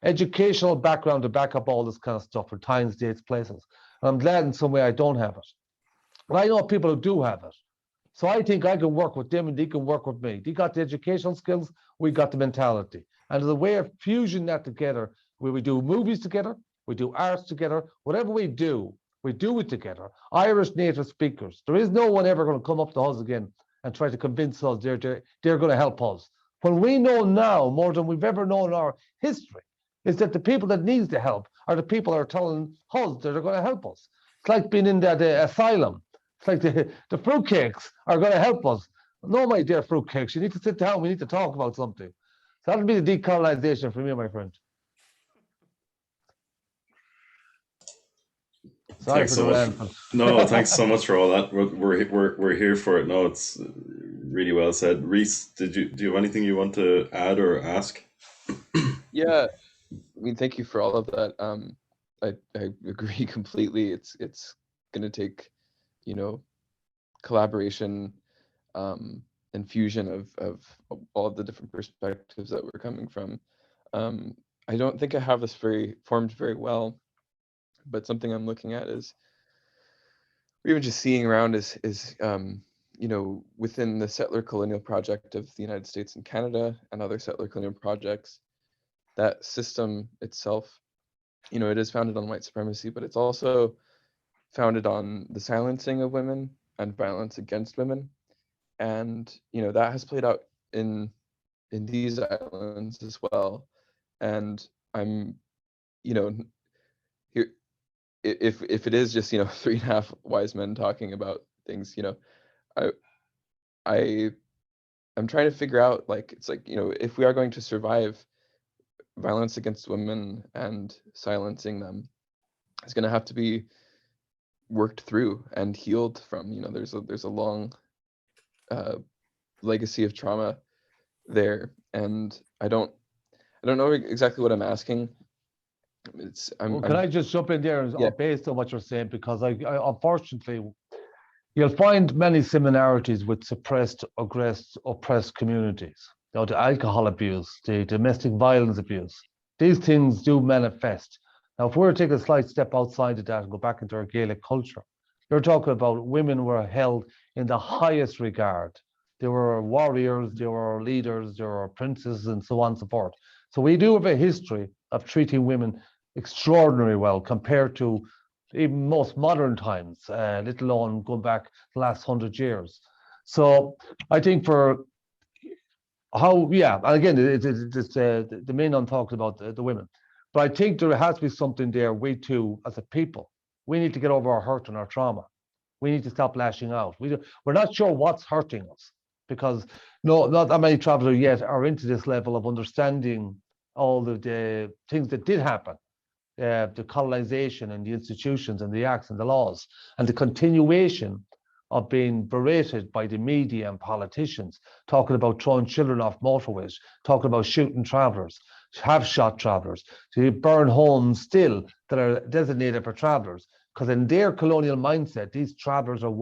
educational background to back up all this kind of stuff for times, dates, places. And I'm glad in some way I don't have it. But I know people who do have it. So I think I can work with them and they can work with me. They got the educational skills, we got the mentality. And there's a way of fusing that together where we do movies together, we do arts together, whatever we do it together. Irish native speakers. There is no one ever going to come up to us again and try to convince us they're going to help us. When we know now, more than we've ever known in our history, is that the people that needs the help are the people that are telling us that they're going to help us. It's like being in that asylum It's like the fruitcakes are going to help us. No, my dear fruitcakes, you need to sit down. We need to talk about something. So that'll be the decolonization for me, my friend. Sorry Thanks for so the much. rant. No, thanks so much for all that. We're here for it. No, it's really well said. Rhys, do you have anything you want to add or ask? Yeah, I mean, thank you for all of that. I agree completely. It's going to take, collaboration, and fusion of all of the different perspectives that we're coming from. I don't think I have this formed very well, but something I'm looking at is, or even just seeing around is within the settler colonial project of the United States and Canada and other settler colonial projects, that system itself, it is founded on white supremacy, but it's also founded on the silencing of women and violence against women. And, that has played out in these islands as well. And I'm, here, if it is just, 3.5 wise men talking about things, I'm trying to figure out, it's like, if we are going to survive violence against women and silencing them, it's going to have to be worked through and healed from. There's a long legacy of trauma there, and I don't know exactly what I'm asking. Can I just jump in there Yeah. based on what you're saying? Because I unfortunately, you'll find many similarities with suppressed, oppressed communities. The alcohol abuse, the domestic violence abuse. These things do manifest. Now, if we were to take a slight step outside of that and go back into our Gaelic culture, you're talking about women were held in the highest regard. They were warriors, they were leaders, they were princes, and so on and so forth. So we do have a history of treating women extraordinarily well compared to even most modern times, let alone going back the last 100 years. So I think for how, and again, the main on talks about the women, but I think there has to be something there. We too, as a people, we need to get over our hurt and our trauma. We need to stop lashing out. We're not sure what's hurting us because not that many travelers yet are into this level of understanding all the things that did happen. The colonization and the institutions and the acts and the laws and the continuation of being berated by the media and politicians, talking about throwing children off motorways, talking about shooting travelers, have shot travelers, to burn homes still that are designated for travelers. Because in their colonial mindset, these travelers are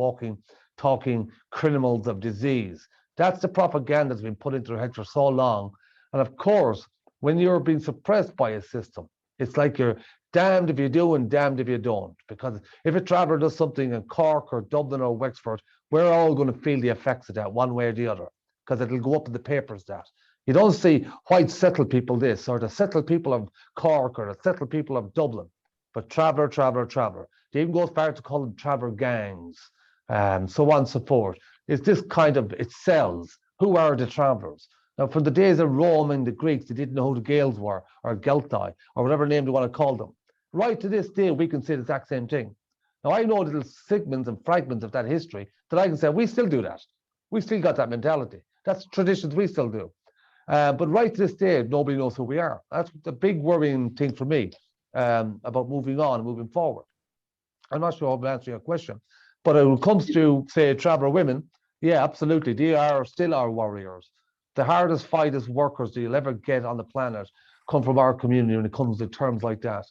talking criminals of disease. That's the propaganda that's been put into their heads for so long. And of course, when you're being suppressed by a system, it's like you're damned if you do and damned if you don't. Because if a traveller does something in Cork or Dublin or Wexford, we're all going to feel the effects of that one way or the other, because it'll go up in the papers that. You don't see white settled people this, or the settled people of Cork, or the settled people of Dublin, but traveller. They even go as far to call them traveller gangs, so on and so forth. It's this kind of, it sells. Who are the travellers? Now, from the days of Rome and the Greeks, they didn't know who the Gaels were, or Geltai, or whatever name they want to call them. Right to this day, we can say the exact same thing. Now, I know little segments and fragments of that history that I can say, we still do that. We still got that mentality. That's traditions we still do. But right to this day, nobody knows who we are. That's the big worrying thing for me about moving on and moving forward. I'm not sure I'm answering your question, but when it comes to, say, traveller women, yeah, absolutely. They are still our warriors. The hardest fightest workers that you'll ever get on the planet come from our community when it comes to terms like that.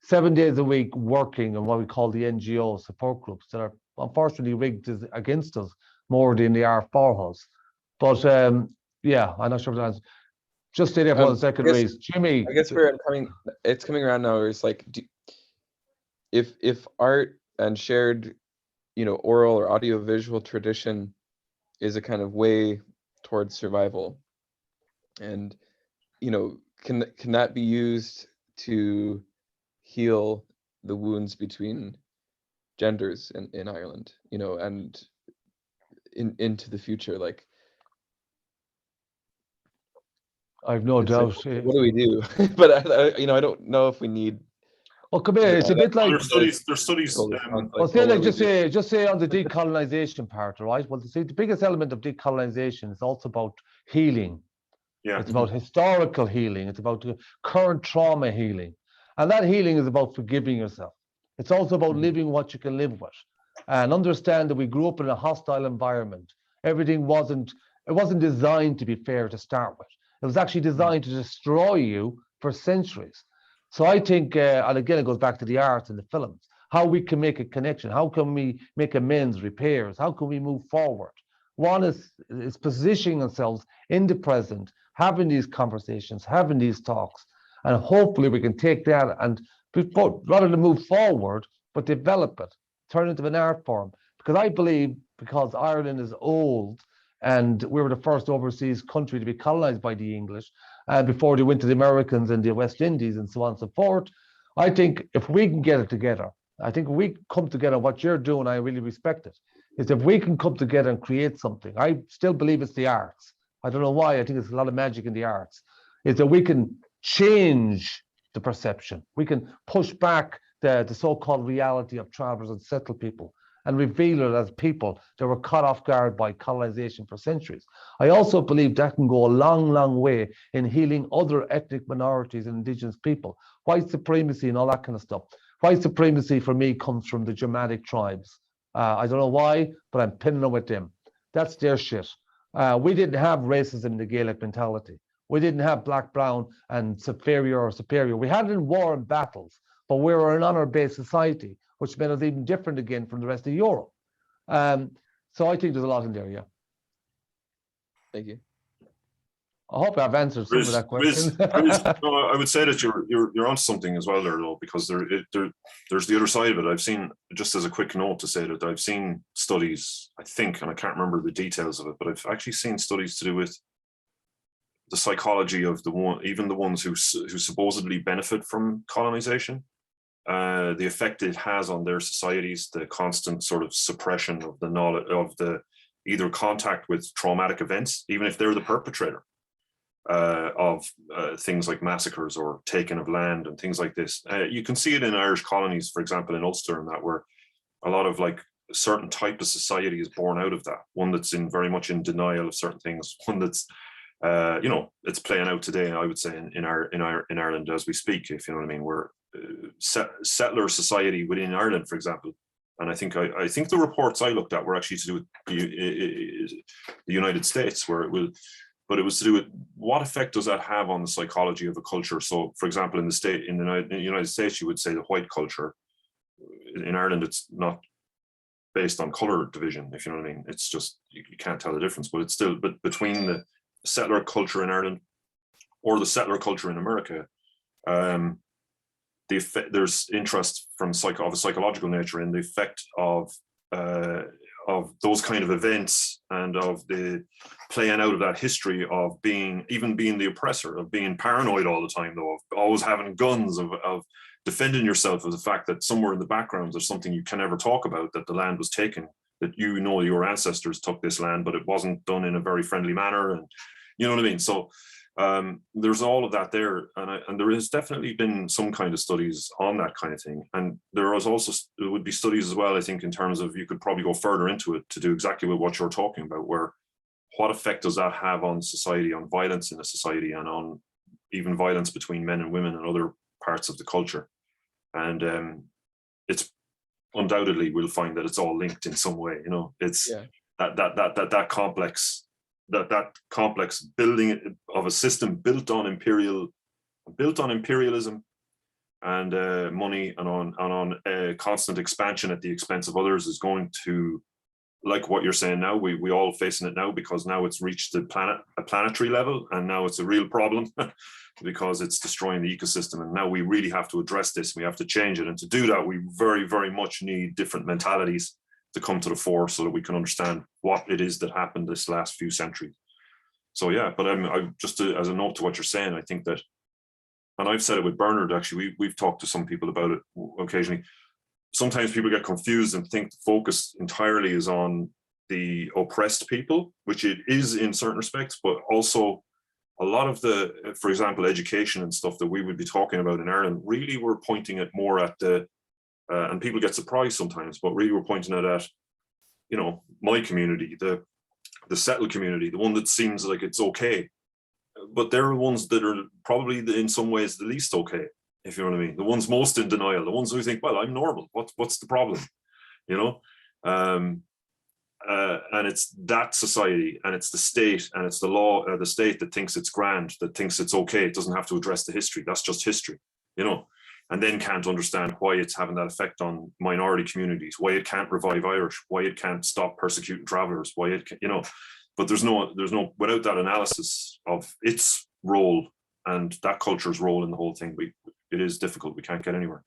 7 days a week working in what we call the NGO support groups that are unfortunately rigged against us more than they are for us. But I'm not sure if that's just stay there for 1 second, Rhys. Jimmy. I guess where it's coming around now is like, if art and shared, oral or audiovisual tradition is a kind of way towards survival, and can that be used to heal the wounds between genders in Ireland, and into the future? Like, I've no doubt. Like, what do we do? But I don't know if we need Oh, come here. It's a bit like there's studies. Well, say like just say on the decolonization part, right? Well, see, the biggest element of decolonization is also about healing. Yeah. It's about historical healing. It's about current trauma healing, and that healing is about forgiving yourself. It's also about living what you can live with, and understand that we grew up in a hostile environment. Everything wasn't designed to be fair to start with. It was actually designed to destroy you for centuries. So I think, and again, it goes back to the arts and the films, how we can make a connection. How can we make amends, repairs? How can we move forward? One is positioning ourselves in the present, having these conversations, having these talks, and hopefully we can take that and rather than move forward, but develop it, turn it into an art form. Because I believe, because Ireland is old, and we were the first overseas country to be colonized by the English, and before they went to the Americans and the West Indies and so on and so forth. I think if we can get it together, I think if we come together, what you're doing, I really respect it, is if we can come together and create something. I still believe it's the arts. I don't know why, I think there's a lot of magic in the arts, is that we can change the perception. We can push back the so-called reality of travelers and settled people and reveal it as people that were caught off guard by colonization for centuries. I also believe that can go a long, long way in healing other ethnic minorities and indigenous people. White supremacy and all that kind of stuff. White supremacy for me comes from the Germanic tribes. I don't know why, but I'm pinning them with them. That's their shit. We didn't have racism in the Gaelic mentality. We didn't have black, brown, and superior or superior. We had it in war and battles, but we were an honor-based society, which made us even different again from the rest of Europe. So I think there's a lot in there, yeah. Thank you. I hope I've answered some of that question. No, I would say that you're onto something as well there, though, because there's the other side of it. I've seen, just as a quick note to say that I've seen studies, I think, and I can't remember the details of it, but I've actually seen studies to do with the psychology of even the ones who supposedly benefit from colonization, the effect it has on their societies, the constant sort of suppression of the knowledge of the either contact with traumatic events, even if they're the perpetrator of things like massacres or taking of land and things like this. You can see it in Irish colonies, for example, in Ulster, and that where a lot of like a certain type of society is born out of that. One that's very much in denial of certain things. One that's it's playing out today, I would say, in Ireland as we speak, if you know what I mean. We're settler society within Ireland, for example, and I think the reports I looked at were actually to do with the United States, where it was to do with what effect does that have on the psychology of a culture. So, for example, in the United States, you would say the white culture. In Ireland, it's not based on color division, if you know what I mean. It's just you can't tell the difference, but it's still between the settler culture in Ireland or the settler culture in America. There's interest from of a psychological nature in the effect of those kind of events and of the playing out of that history of being the oppressor, of being paranoid all the time, though, of always having guns, of defending yourself, of the fact that somewhere in the background there's something you can never talk about, that the land was taken, that your ancestors took this land, but it wasn't done in a very friendly manner, and you know what I mean. So there's all of that there, and there has definitely been some kind of studies on that kind of thing, and there would be studies as well, I think, in terms of, you could probably go further into it to do exactly what you're talking about, where what effect does that have on society, on violence in a society, and on even violence between men and women and other parts of the culture. And it's undoubtedly, we'll find that it's all linked in some way. It's that complex building of a system built on imperialism and money, and on constant expansion at the expense of others, is going to, like what you're saying now, we all facing it now, because now it's reached a planetary level, and now it's a real problem because it's destroying the ecosystem, and now we really have to address this. We have to change it, and to do that, we very, very much need different mentalities to come to the fore, so that we can understand what it is that happened this last few centuries. So yeah, but I just as a note to what you're saying, I think that, and I've said it with Bernard, actually, we've talked to some people about it occasionally. Sometimes people get confused and think the focus entirely is on the oppressed people, which it is in certain respects, but also a lot of the, for example, education and stuff that we would be talking about in Ireland, really we're pointing it more at the, and people get surprised sometimes, but really we're pointing it at, you know, my community, the settled community, the one that seems like it's okay. But they're the ones that are probably in some ways the least okay, if you know what I mean. The ones most in denial, the ones who think, well, I'm normal. What's the problem? You know? And it's that society, and it's the state, and it's the law, the state that thinks it's grand, that thinks it's okay. It doesn't have to address the history. That's just history, you know, and then can't understand why it's having that effect on minority communities, why it can't revive Irish, why it can't stop persecuting travelers, why it can, you know, but there's no, without that analysis of its role and that culture's role in the whole thing, it is difficult. We can't get anywhere.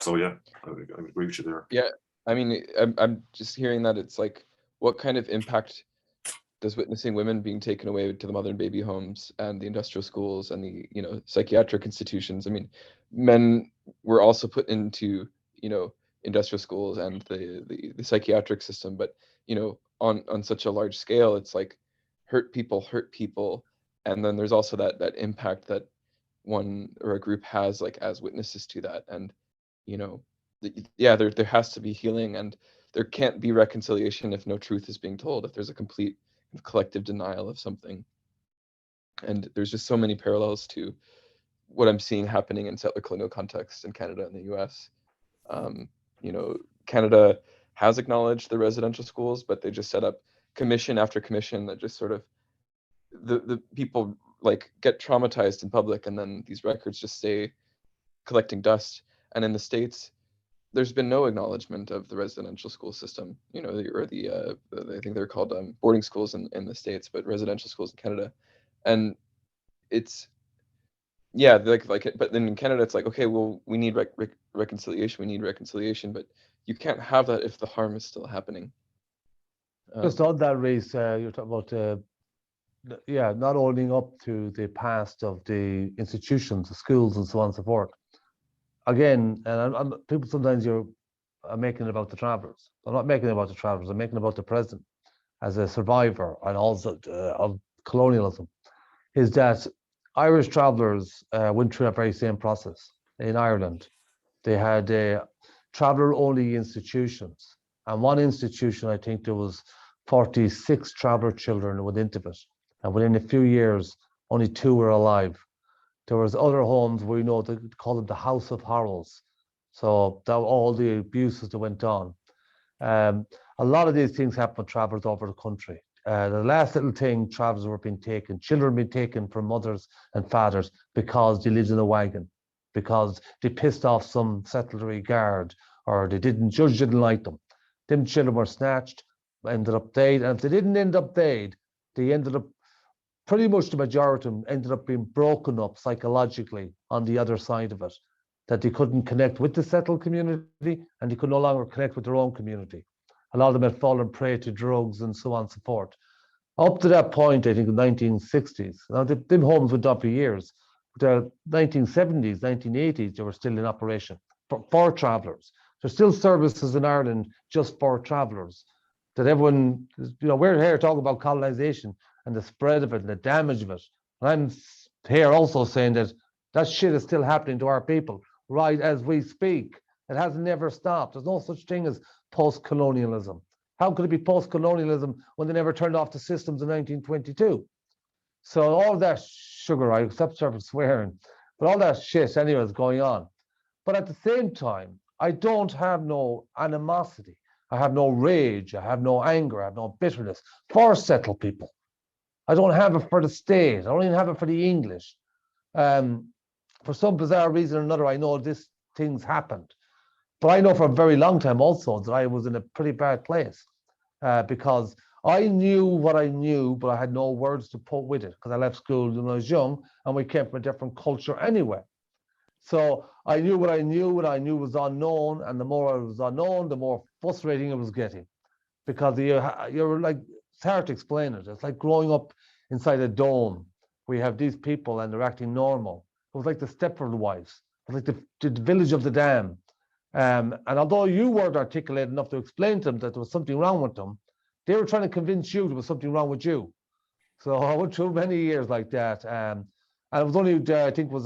So yeah, I would agree with you there. Yeah. I mean, I'm just hearing that it's like, what kind of impact does witnessing women being taken away to the mother and baby homes and the industrial schools and the, you know, psychiatric institutions? I mean, men were also put into, you know, industrial schools and the psychiatric system, but, you know, on such a large scale, it's like hurt people. And then there's also that impact that one or a group has, like, as witnesses to that. And, you know, yeah, there has to be healing, and there can't be reconciliation if no truth is being told, if there's a complete collective denial of something. And there's just so many parallels to what I'm seeing happening in settler colonial contexts in Canada and the US. You know, Canada has acknowledged the residential schools, but they just set up commission after commission that just sort of, the people like get traumatized in public, and then these records just stay collecting dust. And in the States, there's been no acknowledgement of the residential school system, you know, I think they're called boarding schools in the States, but residential schools in Canada. And it's, yeah, but then in Canada, it's like, okay, well, we need reconciliation, but you can't have that if the harm is still happening. Just on that, Rhys, you're talking about, not owning up to the past of the institutions, the schools, and so on and so forth. Again, and people sometimes are making it about the travellers. I'm not making it about the travellers. I'm making it about the present as a survivor and also of colonialism. Is that Irish travellers went through that very same process in Ireland. They had traveller-only institutions, and one institution, I think there was 46 traveller children went into it, and within a few years, only 2 were alive. There was other homes where, you know, they call them the House of Horrors. So that all the abuses that went on. A lot of these things happen with travellers over the country. The last little thing, travellers were being taken, children being taken from mothers and fathers because they lived in a wagon, because they pissed off some settlers guard, or judge didn't like them. Them children were snatched, ended up dead, and if they didn't end up dead, they ended up, pretty much the majority of them ended up being broken up psychologically on the other side of it, that they couldn't connect with the settled community and they could no longer connect with their own community. A lot of them had fallen prey to drugs and so on and so forth. Up to that point, I think in the 1960s, now them homes went up for years, but the 1970s, 1980s, they were still in operation for travellers. There's still services in Ireland just for travellers, that everyone, you know, we're here talking about colonization and the spread of it and the damage of it. And I'm here also saying that that shit is still happening to our people right as we speak. It has never stopped. There's no such thing as post-colonialism. How could it be post-colonialism when they never turned off the systems in 1922? So all that sugar, I accept swearing, but all that shit anyway is going on. But at the same time, I don't have no animosity. I have no rage. I have no anger. I have no bitterness for settled people. I don't have it for the state. I don't even have it for the English. For some bizarre reason or another, I know these things happened. But I know for a very long time also that I was in a pretty bad place because I knew what I knew, but I had no words to put with it because I left school when I was young and we came from a different culture anyway. So I knew what I knew, what I knew was unknown, and the more it was unknown, the more frustrating it was getting, because you're like, it's hard to explain it. It's like growing up inside a dome. We have these people and they're acting normal. It was like the Stepford Wives. It was like the village of the dam. And although you weren't articulate enough to explain to them that there was something wrong with them, they were trying to convince you there was something wrong with you. So I went through many years like that. And it was only, I think, was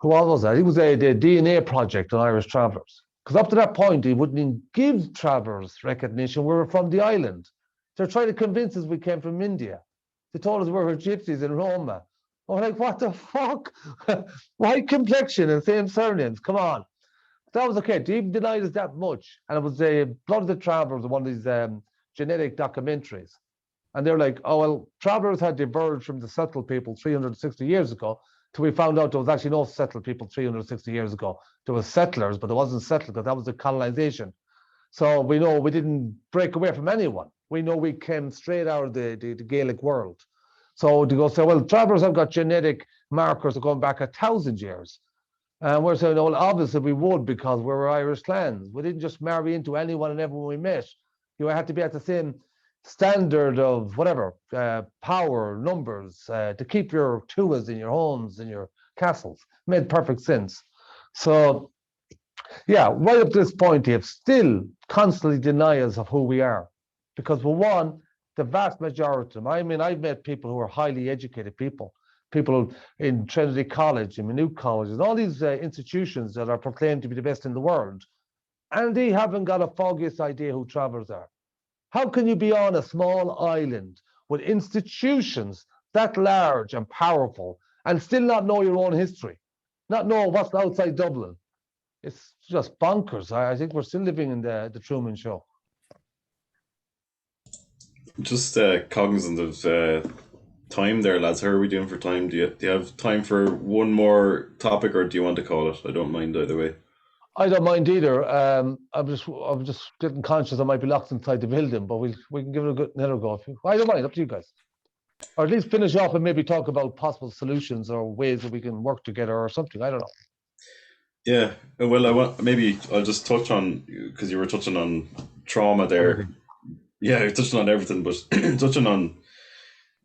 who was that? It was the DNA project on Irish travellers. Because up to that point, he wouldn't even give travellers recognition. We were from the island. They're trying to convince us we came from India. They told us we were gypsies in Roma. We're like, what the fuck? White complexion and same surnames. Come on. That was okay. They even denied us that much. And it was Blood of the Travellers, one of these genetic documentaries. And they're like, oh, well, travellers had diverged from the settled people 360 years ago, till we found out there was actually no settled people 360 years ago. There was settlers, but it wasn't settled because that was the colonization. So we know we didn't break away from anyone. We know we came straight out of the Gaelic world. So to go say, well, travellers have got genetic markers going back 1,000 years. And we're saying, well, obviously we would because we were Irish clans. We didn't just marry into anyone and everyone we met. You had to be at the same standard of whatever, power, numbers, to keep your tuas in your homes and your castles. Made perfect sense. So, yeah, right up to this point, they have still constantly deny us of who we are. Because for one, the vast majority of them, I mean, I've met people who are highly educated people in Trinity College, in Maynooth College, and all these institutions that are proclaimed to be the best in the world, and they haven't got a foggiest idea who travellers are. How can you be on a small island with institutions that large and powerful and still not know your own history, not know what's outside Dublin? It's just bonkers. I think we're still living in the Truman Show. Just cognizant of time there, lads. How are we doing for time? Do you have time for one more topic, or do you want to call it? I don't mind either way. I don't mind either. I'm just getting conscious I might be locked inside the building, but we can give it another go. I don't mind. Up to you guys. Or at least finish off and maybe talk about possible solutions or ways that we can work together or something. I don't know. Yeah. Well, I'll just touch on, because you were touching on trauma there. Everything. Yeah, you're touching on everything, but touching on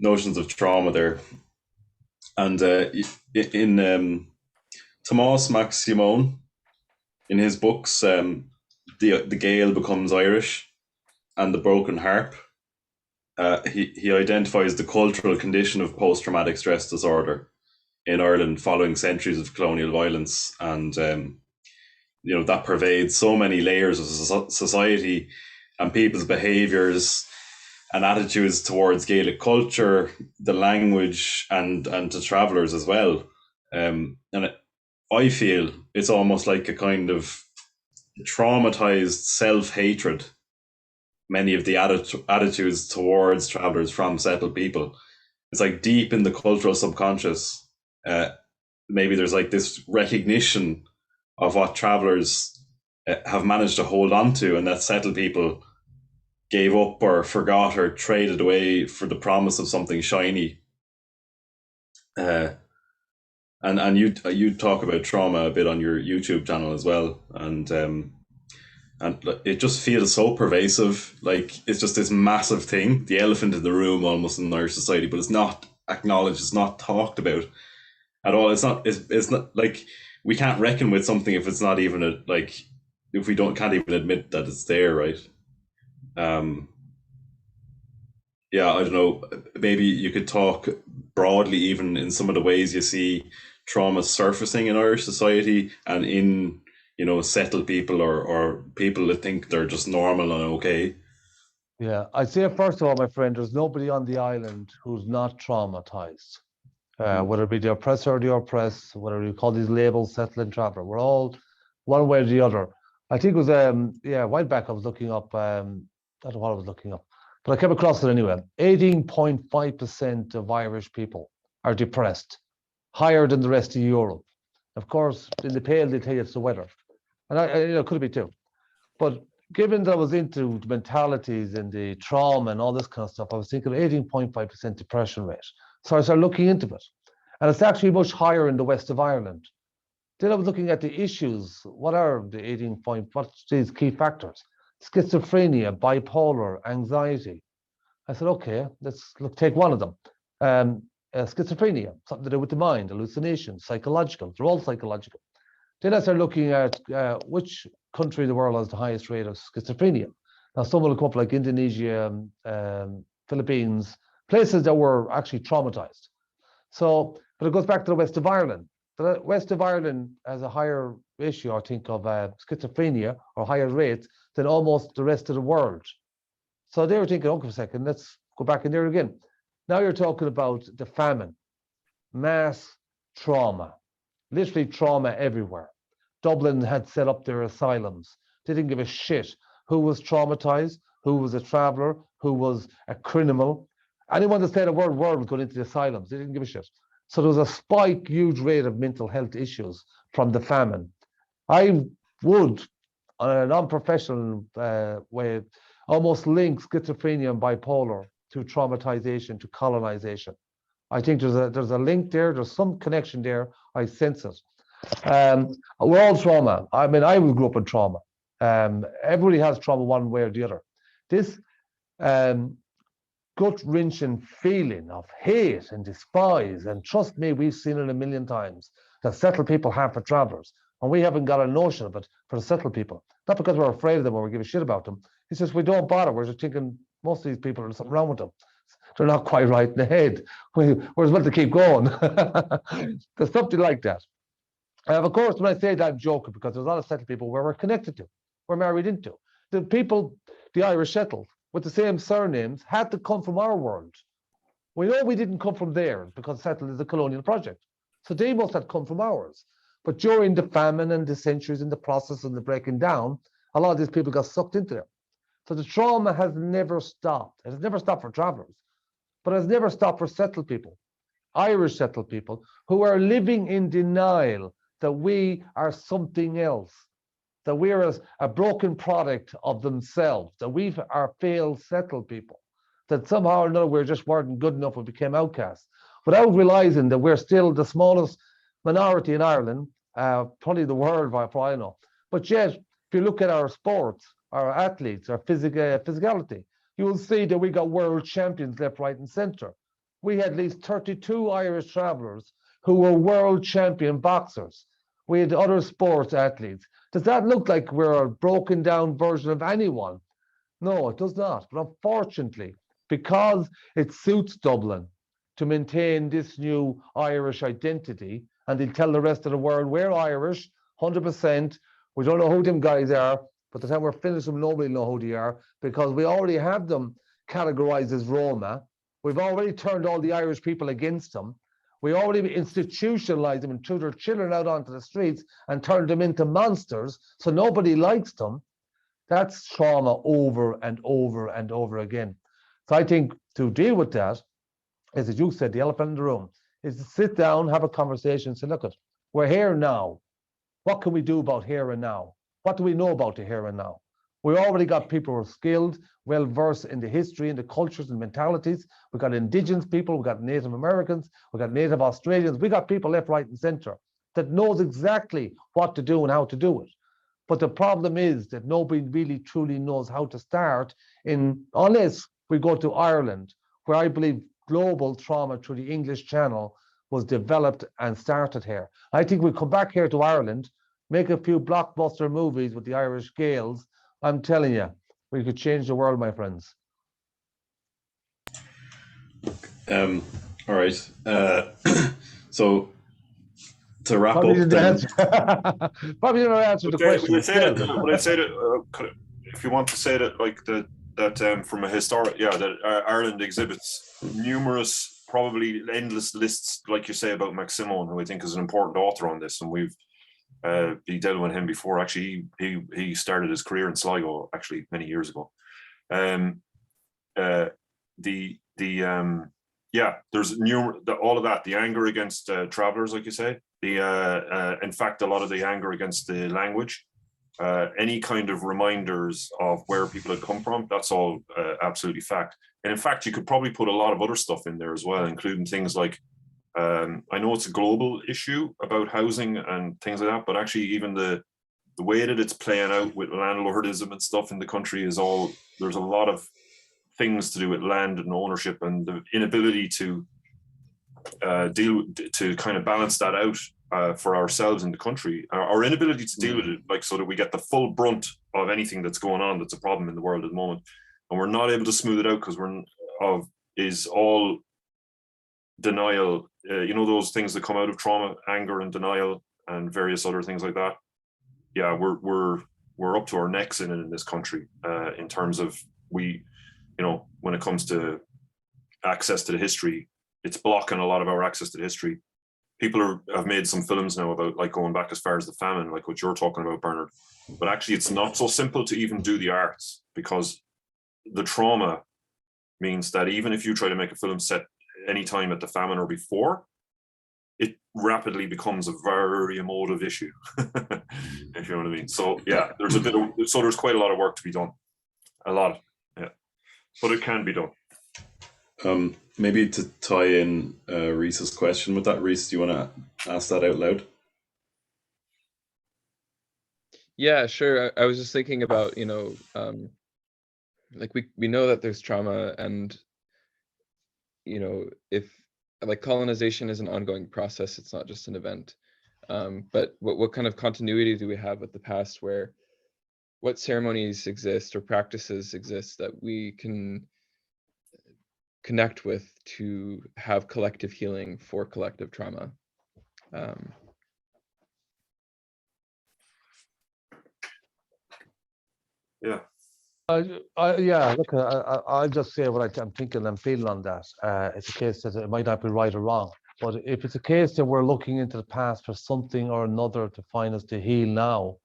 notions of trauma there. And in Tomás Mac Simone, in his books, the Gael becomes Irish and the broken harp, he identifies the cultural condition of post-traumatic stress disorder in Ireland following centuries of colonial violence, and that pervades so many layers of society and people's behaviours and attitudes towards Gaelic culture, the language, and to travellers as well. I feel it's almost like a kind of traumatized self-hatred, many of the attitudes towards travellers from settled people. It's like deep in the cultural subconscious. Maybe there's like this recognition of what travellers have managed to hold on to, and that settled people gave up or forgot or traded away for the promise of something shiny. And you talk about trauma a bit on your YouTube channel as well, and it just feels so pervasive. Like it's just this massive thing, the elephant in the room almost in Irish society, but it's not acknowledged, it's not talked about at all. It's not like we can't reckon with something if it's not even if we can't even admit that it's there, right? Yeah, I don't know, maybe you could talk broadly even in some of the ways you see trauma surfacing in Irish society and in settled people or people that think they're just normal and okay. Yeah, I'd say first of all, my friend, there's nobody on the island who's not traumatized. Whether it be the oppressor or the oppressed, whether you call these labels settling traveller, we're all one way or the other. I think it was a while back I was looking up, I don't know what I was looking up, but I came across it anyway. 18.5% of Irish people are depressed, higher than the rest of Europe. Of course, in the Pale they tell you it's the weather, and I could be too. But given that I was into the mentalities and the trauma and all this kind of stuff, I was thinking 18.5% depression rate. So I started looking into it, and it's actually much higher in the west of Ireland. Then I was looking at the issues. What are the what's these key factors? Schizophrenia, bipolar, anxiety. I said, okay, let's take one of them. Schizophrenia, something to do with the mind, hallucinations, psychological. They're all psychological. Then I started looking at which country in the world has the highest rate of schizophrenia. Now, some will come up like Indonesia, Philippines, places that were actually traumatized. So, but it goes back to the West of Ireland. The West of Ireland has a higher ratio, I think, of schizophrenia or higher rates than almost the rest of the world. So they were thinking, okay, for a second, let's go back in there again. Now you're talking about the famine, mass trauma, literally trauma everywhere. Dublin had set up their asylums. They didn't give a shit who was traumatized, who was a traveler, who was a criminal. Anyone that said a word was going into the asylums. They didn't give a shit. So there was a spike, huge rate of mental health issues from the famine. I would, on a non-professional way, almost link schizophrenia and bipolar to traumatization, to colonization. I think there's a link there. There's some connection there. I sense it. We're all trauma. I mean, I grew up in trauma. Everybody has trauma one way or the other. This gut-wrenching feeling of hate and despise, and trust me, we've seen it a million times, that settled people have for travelers. And we haven't got a notion of it for the settled people. Not because we're afraid of them or we give a shit about them. It's just we don't bother. We're just thinking most of these people are something wrong with them. They're not quite right in the head. We're as well to keep going. There's something like that. Of course, when I say that, I'm joking, because there's a lot of settled people where we're connected to, we're married into. The people, the Irish settled, with the same surnames, had to come from our world. We know we didn't come from theirs, because settled is a colonial project. So they must have come from ours. But during the famine and the centuries and the process and the breaking down, a lot of these people got sucked into there. So the trauma has never stopped. It has never stopped for travelers, but it has never stopped for settled people, Irish settled people, who are living in denial that we are something else, that we're a broken product of themselves, that we are failed settled people, that somehow or another we just weren't good enough and became outcasts, without realizing that we're still the smallest minority in Ireland, probably the world, by I know. But yet, if you look at our sports, our athletes, our physicality, you will see that we got world champions left, right, and centre. We had at least 32 Irish travellers who were world champion boxers. We had other sports athletes. Does that look like we're a broken down version of anyone? No, it does not. But unfortunately, because it suits Dublin to maintain this new Irish identity, and they'll tell the rest of the world we're Irish, 100%. We don't know who them guys are, but by the time we're finished, nobody will know who they are, because we already have them categorized as Roma. We've already turned all the Irish people against them. We already institutionalized them and threw their children out onto the streets and turned them into monsters, so nobody likes them. That's trauma over and over and over again. So I think to deal with that, as you said, the elephant in the room, is to sit down, have a conversation, say, look, we're here now. What can we do about here and now? What do we know about the here and now? We already got people who are skilled, well-versed in the history and the cultures and mentalities. We've got Indigenous people, we've got Native Americans, we've got Native Australians. We got people left, right, and centre that knows exactly what to do and how to do it. But the problem is that nobody really truly knows how to start unless we go to Ireland, where I believe global trauma through the English Channel was developed and started here. I think we come back here to Ireland, make a few blockbuster movies with the Irish Gaels. I'm telling you, we could change the world, my friends. All right. So to wrap Probably up, then, probably didn't answer the question. Would I say that if you want to say that, like that from a historic, that Ireland exhibits numerous, probably endless lists, like you say, about MacSearraigh, who I think is an important author on this, and we've been dealing with him before. Actually, he started his career in Sligo actually many years ago. There's all of that, the anger against travelers, like you say, in fact, a lot of the anger against the language, any kind of reminders of where people had come from, that's all absolutely fact. And in fact, you could probably put a lot of other stuff in there as well, including things like, I know it's a global issue about housing and things like that, but actually even the way that it's playing out with landlordism and stuff in the country is there's a lot of things to do with land and ownership, and the inability to kind of balance that out for ourselves in the country, our inability to deal with it, like, so that we get the full brunt of anything that's going on that's a problem in the world at the moment, and we're not able to smooth it out because is all denial. You know, those things that come out of trauma, anger and denial and various other things like that. Yeah, we're up to our necks in it in this country, in terms of you know, when it comes to access to the history, it's blocking a lot of our access to the history. People have made some films now about like going back as far as the famine, like what you're talking about, Bernard. But actually, it's not so simple to even do the arts, because the trauma means that even if you try to make a film set any time at the famine or before, it rapidly becomes a very emotive issue, if you know what I mean. So yeah, there's there's quite a lot of work to be done, a lot, yeah, but it can be done. Maybe to tie in Rhys's question with that, Rhys, do you want to ask that out loud? Yeah, sure. I was just thinking about, you know, like we know that there's trauma, and you know, if like colonization is an ongoing process, it's not just an event. But what kind of continuity do we have with the past, where what ceremonies exist or practices exist that we can connect with to have collective healing for collective trauma? Yeah. Yeah, look, I'll just say what I'm thinking and feeling on that. It's a case that it might not be right or wrong, but if it's a case that we're looking into the past for something or another to find us to heal now,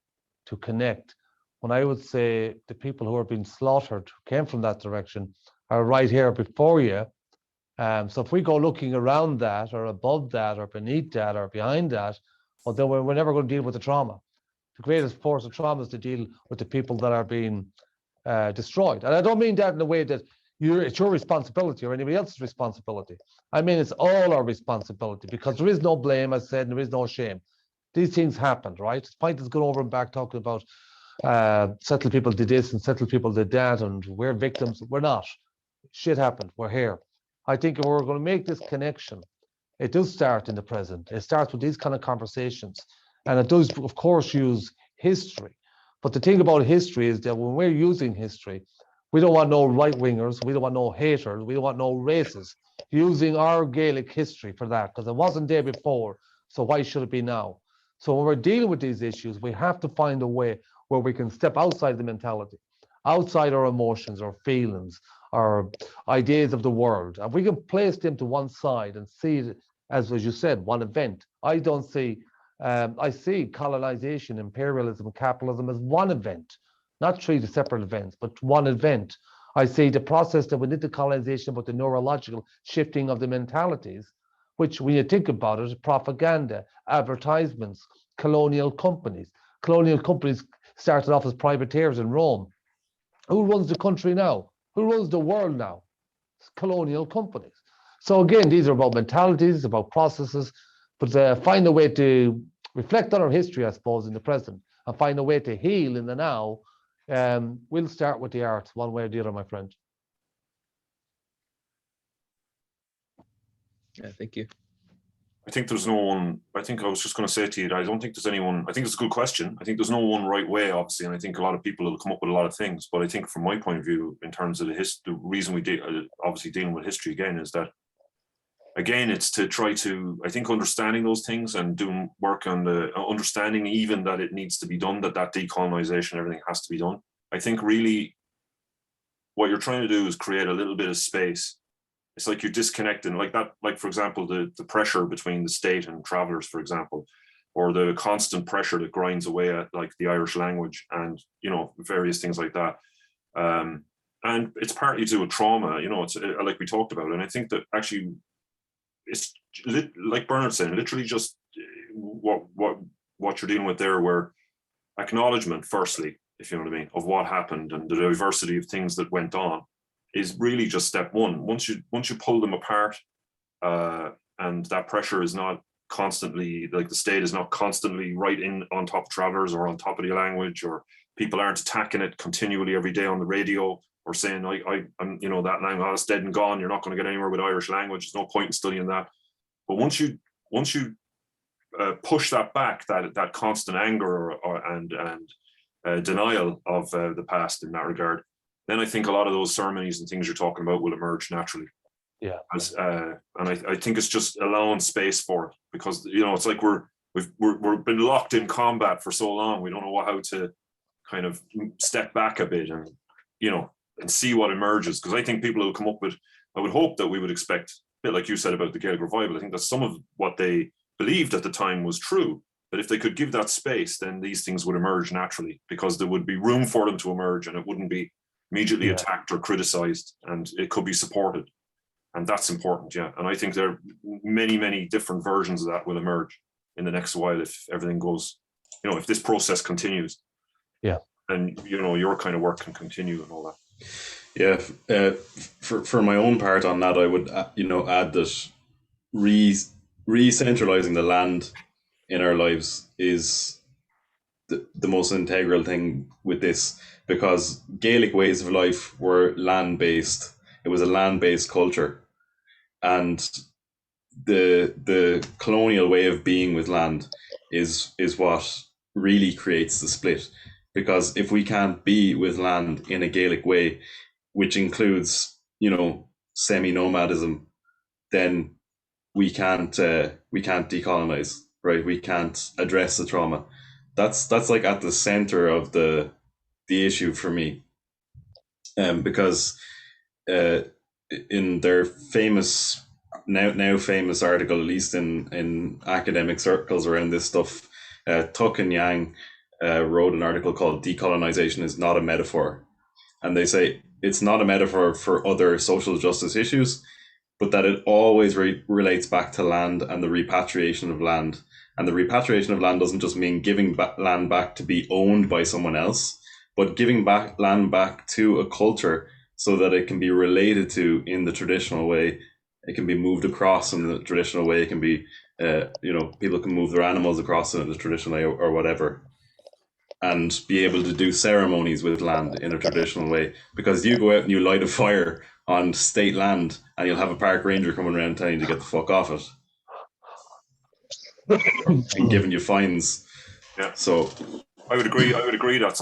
to connect, when I would say the people who are being slaughtered, who came from that direction, are right here before you. So if we go looking around that or above that or beneath that or behind that, well, then we're never going to deal with the trauma. The greatest force of trauma is to deal with the people that are being destroyed. And I don't mean that in a way that it's your responsibility or anybody else's responsibility. I mean, it's all our responsibility, because there is no blame, as I said, and there is no shame. These things happened, right? It's point is going over and back talking about settled people did this and settled people did that, and we're victims. We're not. Shit happened. We're here. I think if we're going to make this connection, it does start in the present. It starts with these kind of conversations. And it does, of course, use history. But the thing about history is that when we're using history, we don't want no right-wingers, we don't want no haters, we don't want no racists using our Gaelic history for that, because it wasn't there before, so why should it be now? So when we're dealing with these issues, we have to find a way where we can step outside the mentality, outside our emotions, our feelings, our ideas of the world, and we can place them to one side and see it as you said, one event. I see colonization, imperialism, capitalism as one event, not three separate events, but one event. I see the process that went into colonization, but the neurological shifting of the mentalities, which when you think about it, propaganda, advertisements, colonial companies. Colonial companies started off as privateers in Rome. Who runs the country now? Who runs the world now? It's colonial companies. So again, these are about mentalities, about processes, but find a way to reflect on our history, I suppose, in the present, and find a way to heal in the now. We'll start with the arts, one way or the other, my friend. Yeah, thank you. I think there's no one, I think I was just going to say to you that I don't think there's anyone, I think it's a good question. I think there's no one right way, obviously, and I think a lot of people will come up with a lot of things, but I think from my point of view, in terms of the reason we obviously dealing with history again is that, again, it's to try to, I think, understanding those things and doing work on the understanding even that it needs to be done, that decolonization, everything has to be done. I think really what you're trying to do is create a little bit of space. It's like you're disconnecting, like that, like, for example, the pressure between the state and travelers, for example, or the constant pressure that grinds away at like the Irish language and, you know, various things like that. And it's partly to do with trauma, you know, it's like we talked about. And I think that actually it's like Bernard saying, literally just what you're dealing with there, where acknowledgement, firstly, if you know what I mean, of what happened and the diversity of things that went on is really just step one. Once you pull them apart, and that pressure is not constantly, like the state is not constantly right in on top of travelers or on top of the language, or people aren't attacking it continually every day on the radio or saying, I'm, you know, that language is dead and gone. You're not going to get anywhere with Irish language. There's no point in studying that. But once you push that back, that constant anger and denial of the past in that regard, then I think a lot of those ceremonies and things you're talking about will emerge naturally. Yeah. And I think it's just allowing space for it, because it's like we've been locked in combat for so long. We don't know how to kind of step back a bit and and see what emerges. Because I think people will come up with, I would hope that we would expect, a bit like you said about the Gaelic revival, I think that some of what they believed at the time was true. But if they could give that space, then these things would emerge naturally, because there would be room for them to emerge, and it wouldn't be immediately attacked or criticized, and it could be supported. And that's important, yeah. And I think there are many, many different versions of that will emerge in the next while if everything goes, if this process continues. Yeah. And, your kind of work can continue and all that. Yeah. For my own part on that, I would, add that re-centralizing the land in our lives is the most integral thing with this, because Gaelic ways of life were land-based. It was a land-based culture. And the colonial way of being with land is what really creates the split. Because if we can't be with land in a Gaelic way, which includes, semi-nomadism, then we can't decolonize, right? We can't address the trauma. That's like at the center of the issue for me, because in their famous now famous article, at least in academic circles around this stuff, Tuck and Yang wrote an article called "Decolonization is not a metaphor," and they say it's not a metaphor for other social justice issues, but that it always relates back to land and the repatriation of land. And the repatriation of land doesn't just mean giving land back to be owned by someone else, but giving back land back to a culture so that it can be related to in the traditional way. It can be moved across in the traditional way. It can be, people can move their animals across in the traditional way or whatever, and be able to do ceremonies with land in a traditional way. Because you go out and you light a fire on state land, and you'll have a park ranger coming around telling you to get the fuck off it and giving you fines. Yeah. So I would agree. That's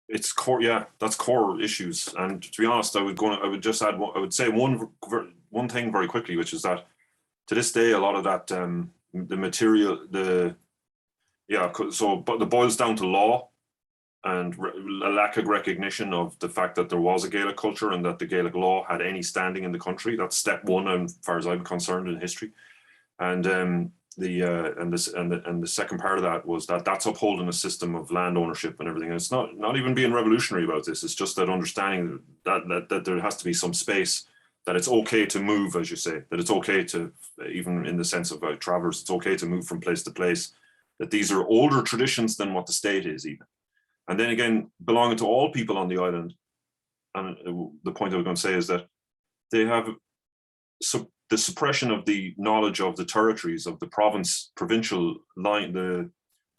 it's core. Yeah, that's core issues. And to be honest, I would just add. I would say one thing very quickly, which is that to this day, a lot of that the material, but it boils down to law and a lack of recognition of the fact that there was a Gaelic culture and that the Gaelic law had any standing in the country. That's step one, as far as I'm concerned, in history. And the second part of that was that's upholding a system of land ownership and everything. And it's not even being revolutionary about this. It's just that understanding that there has to be some space, that it's okay to move, as you say, that it's okay to, even in the sense of travelers, it's okay to move from place to place, that these are older traditions than what the state is even. And then again, belonging to all people on the island. And the point I was going to say is that they have the suppression of the knowledge of the territories of the provincial line, the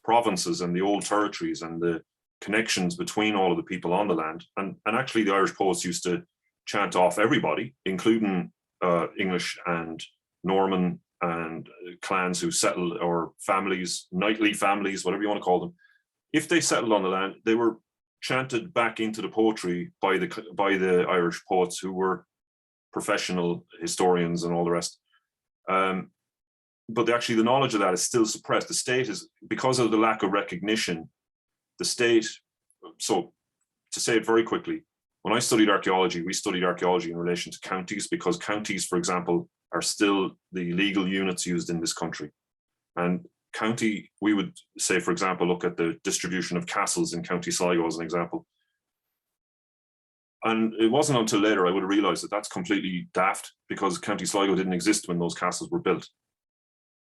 provinces and the old territories, and the connections between all of the people on the land. And actually the Irish poets used to chant off everybody, including English and Norman and clans who settled, or families, knightly families, whatever you want to call them. If they settled on the land, they were chanted back into the poetry by the Irish poets, who were professional historians and all the rest. But actually the knowledge of that is still suppressed. The state is, because of the lack of recognition, the state, so to say it very quickly, when I studied archaeology, we studied archaeology in relation to counties, because counties, for example, are still the legal units used in this country. And county, we would say, for example, look at the distribution of castles in County Sligo as an example. And it wasn't until later I would have realized that that's completely daft, because County Sligo didn't exist when those castles were built.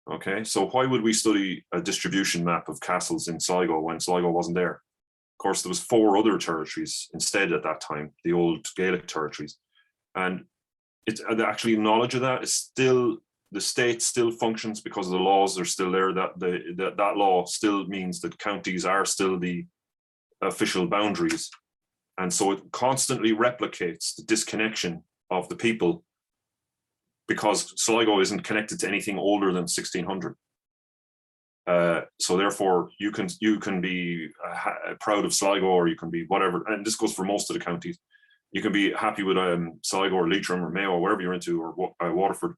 Okay, so why would we study a distribution map of castles in Sligo when Sligo wasn't there? Of course, there was 4 other territories instead at that time, the old Gaelic territories. And it's actually knowledge of that is still, the state still functions because the laws are still there. That law still means that counties are still the official boundaries. And so it constantly replicates the disconnection of the people, because Sligo isn't connected to anything older than 1600. So therefore, you can be proud of Sligo, or you can be whatever. And this goes for most of the counties. you can be happy with Sligo or Leitrim or Mayo or wherever you're into, or Waterford.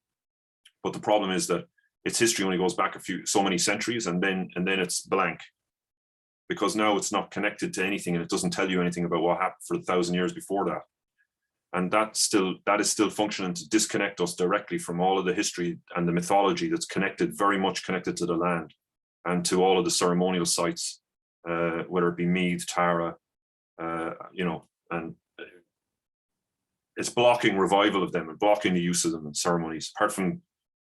But the problem is that its history only goes back so many centuries, and then it's blank, because now it's not connected to anything, and it doesn't tell you anything about what happened for 1,000 years before that. And that is still functioning to disconnect us directly from all of the history and the mythology that's connected, very much connected to the land and to all of the ceremonial sites, whether it be Meath, Tara, and it's blocking revival of them and blocking the use of them in ceremonies, apart from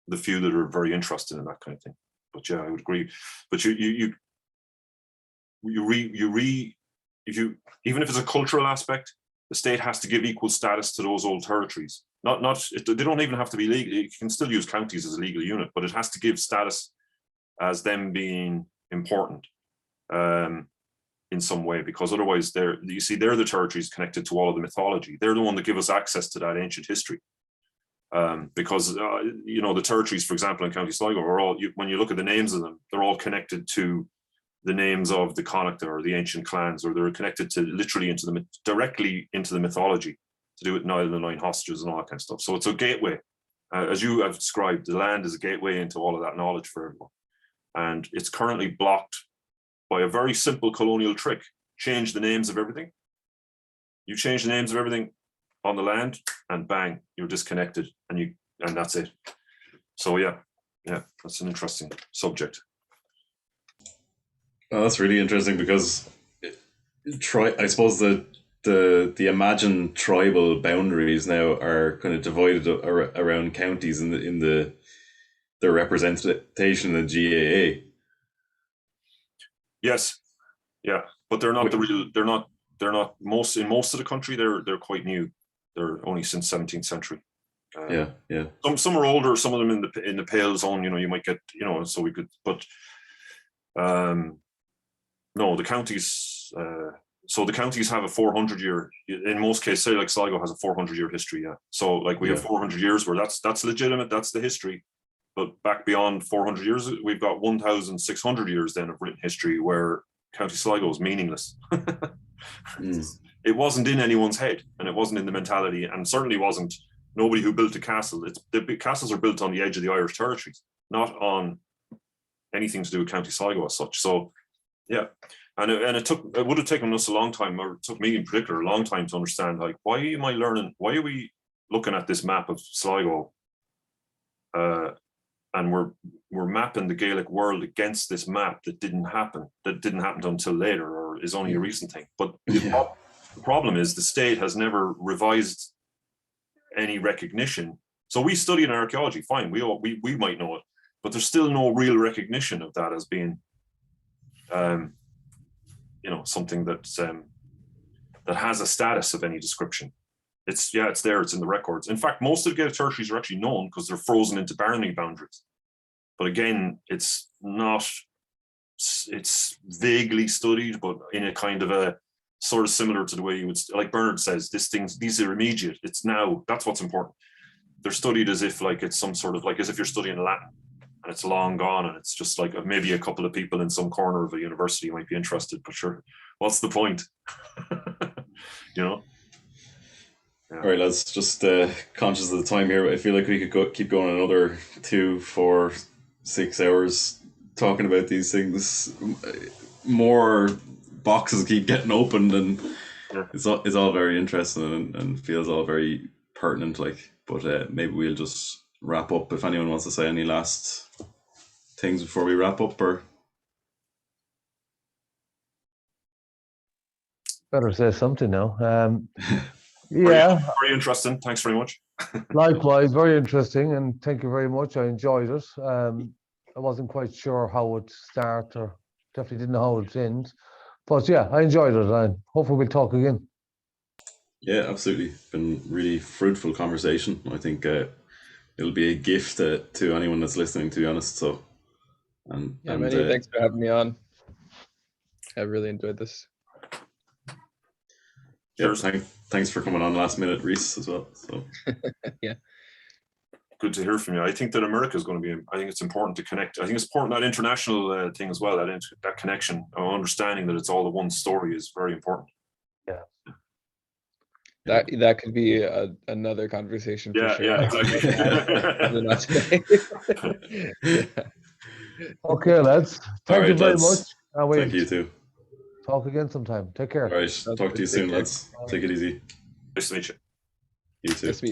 the few that are very interested in that kind of thing. But yeah, I would agree. But even if it's a cultural aspect, the state has to give equal status to those old territories. They don't even have to be legal. You can still use counties as a legal unit, but it has to give status as them being important in some way, because otherwise they're the territories connected to all of the mythology. They're the one that give us access to that ancient history. Because the territories, for example, in County Sligo are all, when you look at the names of them, they're all connected to the names of the Connacht or the ancient clans, or they're connected to literally directly into the mythology to do with Niall and the Nine Hostages and all that kind of stuff. So it's a gateway. As you have described, the land is a gateway into all of that knowledge for everyone. And it's currently blocked by a very simple colonial trick. Change the names of everything. You change the names of everything on the land, and bang, you're disconnected, and that's it. So yeah, that's an interesting subject. Oh, that's really interesting, because I suppose the imagined tribal boundaries now are kind of divided around counties in the representation in the GAA. Yes, yeah, but they're not they're not most of the country. They're quite new. They're only since 17th century. Yeah. Some are older. Some of them in the Pale Zone. You might get so we could, but no, the counties. So the counties have a 400-year. In most cases, say like Sligo has a 400-year history. Yeah. So like we have 400 years where that's legitimate. That's the history. But back beyond 400 years, we've got 1,600 years then of written history where County Sligo is meaningless. It wasn't in anyone's head, and it wasn't in the mentality, and certainly wasn't nobody who built a castle. The castles are built on the edge of the Irish territories, not on anything to do with County Sligo as such. So, yeah, and it would have taken us a long time, or it took me in particular a long time to understand, like, why are we looking at this map of Sligo, and we're mapping the Gaelic world against this map that didn't happen until later, or is only a recent thing. But the problem is the state has never revised any recognition. So we study in archaeology, fine, we might know it, but there's still no real recognition of that as being something that has a status of any description. It's there, it's in the records. In fact, most of the Gaelic territories are actually known because they're frozen into barony boundaries. But again, it's vaguely studied, but in a kind of a sort of similar to the way you would, like Bernard says, these are immediate. It's now, that's what's important. They're studied as if like it's some sort of, like as if you're studying Latin and it's long gone, and it's just like maybe a couple of people in some corner of a university might be interested, but sure, what's the point? Yeah. All right, lads, just conscious of the time here, I feel like we could keep going another 2, 4, 6 hours talking about these things. More boxes keep getting opened, and it's all very interesting and feels all very pertinent. But maybe we'll just wrap up. If anyone wants to say any last things before we wrap up, or better say something now. Very interesting. Thanks very much. Likewise, very interesting, and thank you very much. I enjoyed it. I wasn't quite sure how it would start, or definitely didn't know how it would end. But yeah, I enjoyed it, and hopefully we'll talk again. Yeah, absolutely. Been really fruitful conversation. I think it'll be a gift to anyone that's listening, to be honest. So, many thanks for having me on. I really enjoyed this. Yeah, thanks for coming on last minute, Rhys, as well. So yeah, good to hear from you. I think that America is going to be. I think it's important to connect. I think it's important, that international thing as well. That connection, understanding that it's all the one story is very important. Yeah. That could be another conversation for Yeah, sure. yeah, exactly. Probably not today. Yeah. Okay, lads. Thank you right, very lads. much. And we'll Thank you too. talk again sometime. Take care. All right, talk to you Take soon, care. lads. Take it easy. Nice to meet you. You too. Nice to meet you.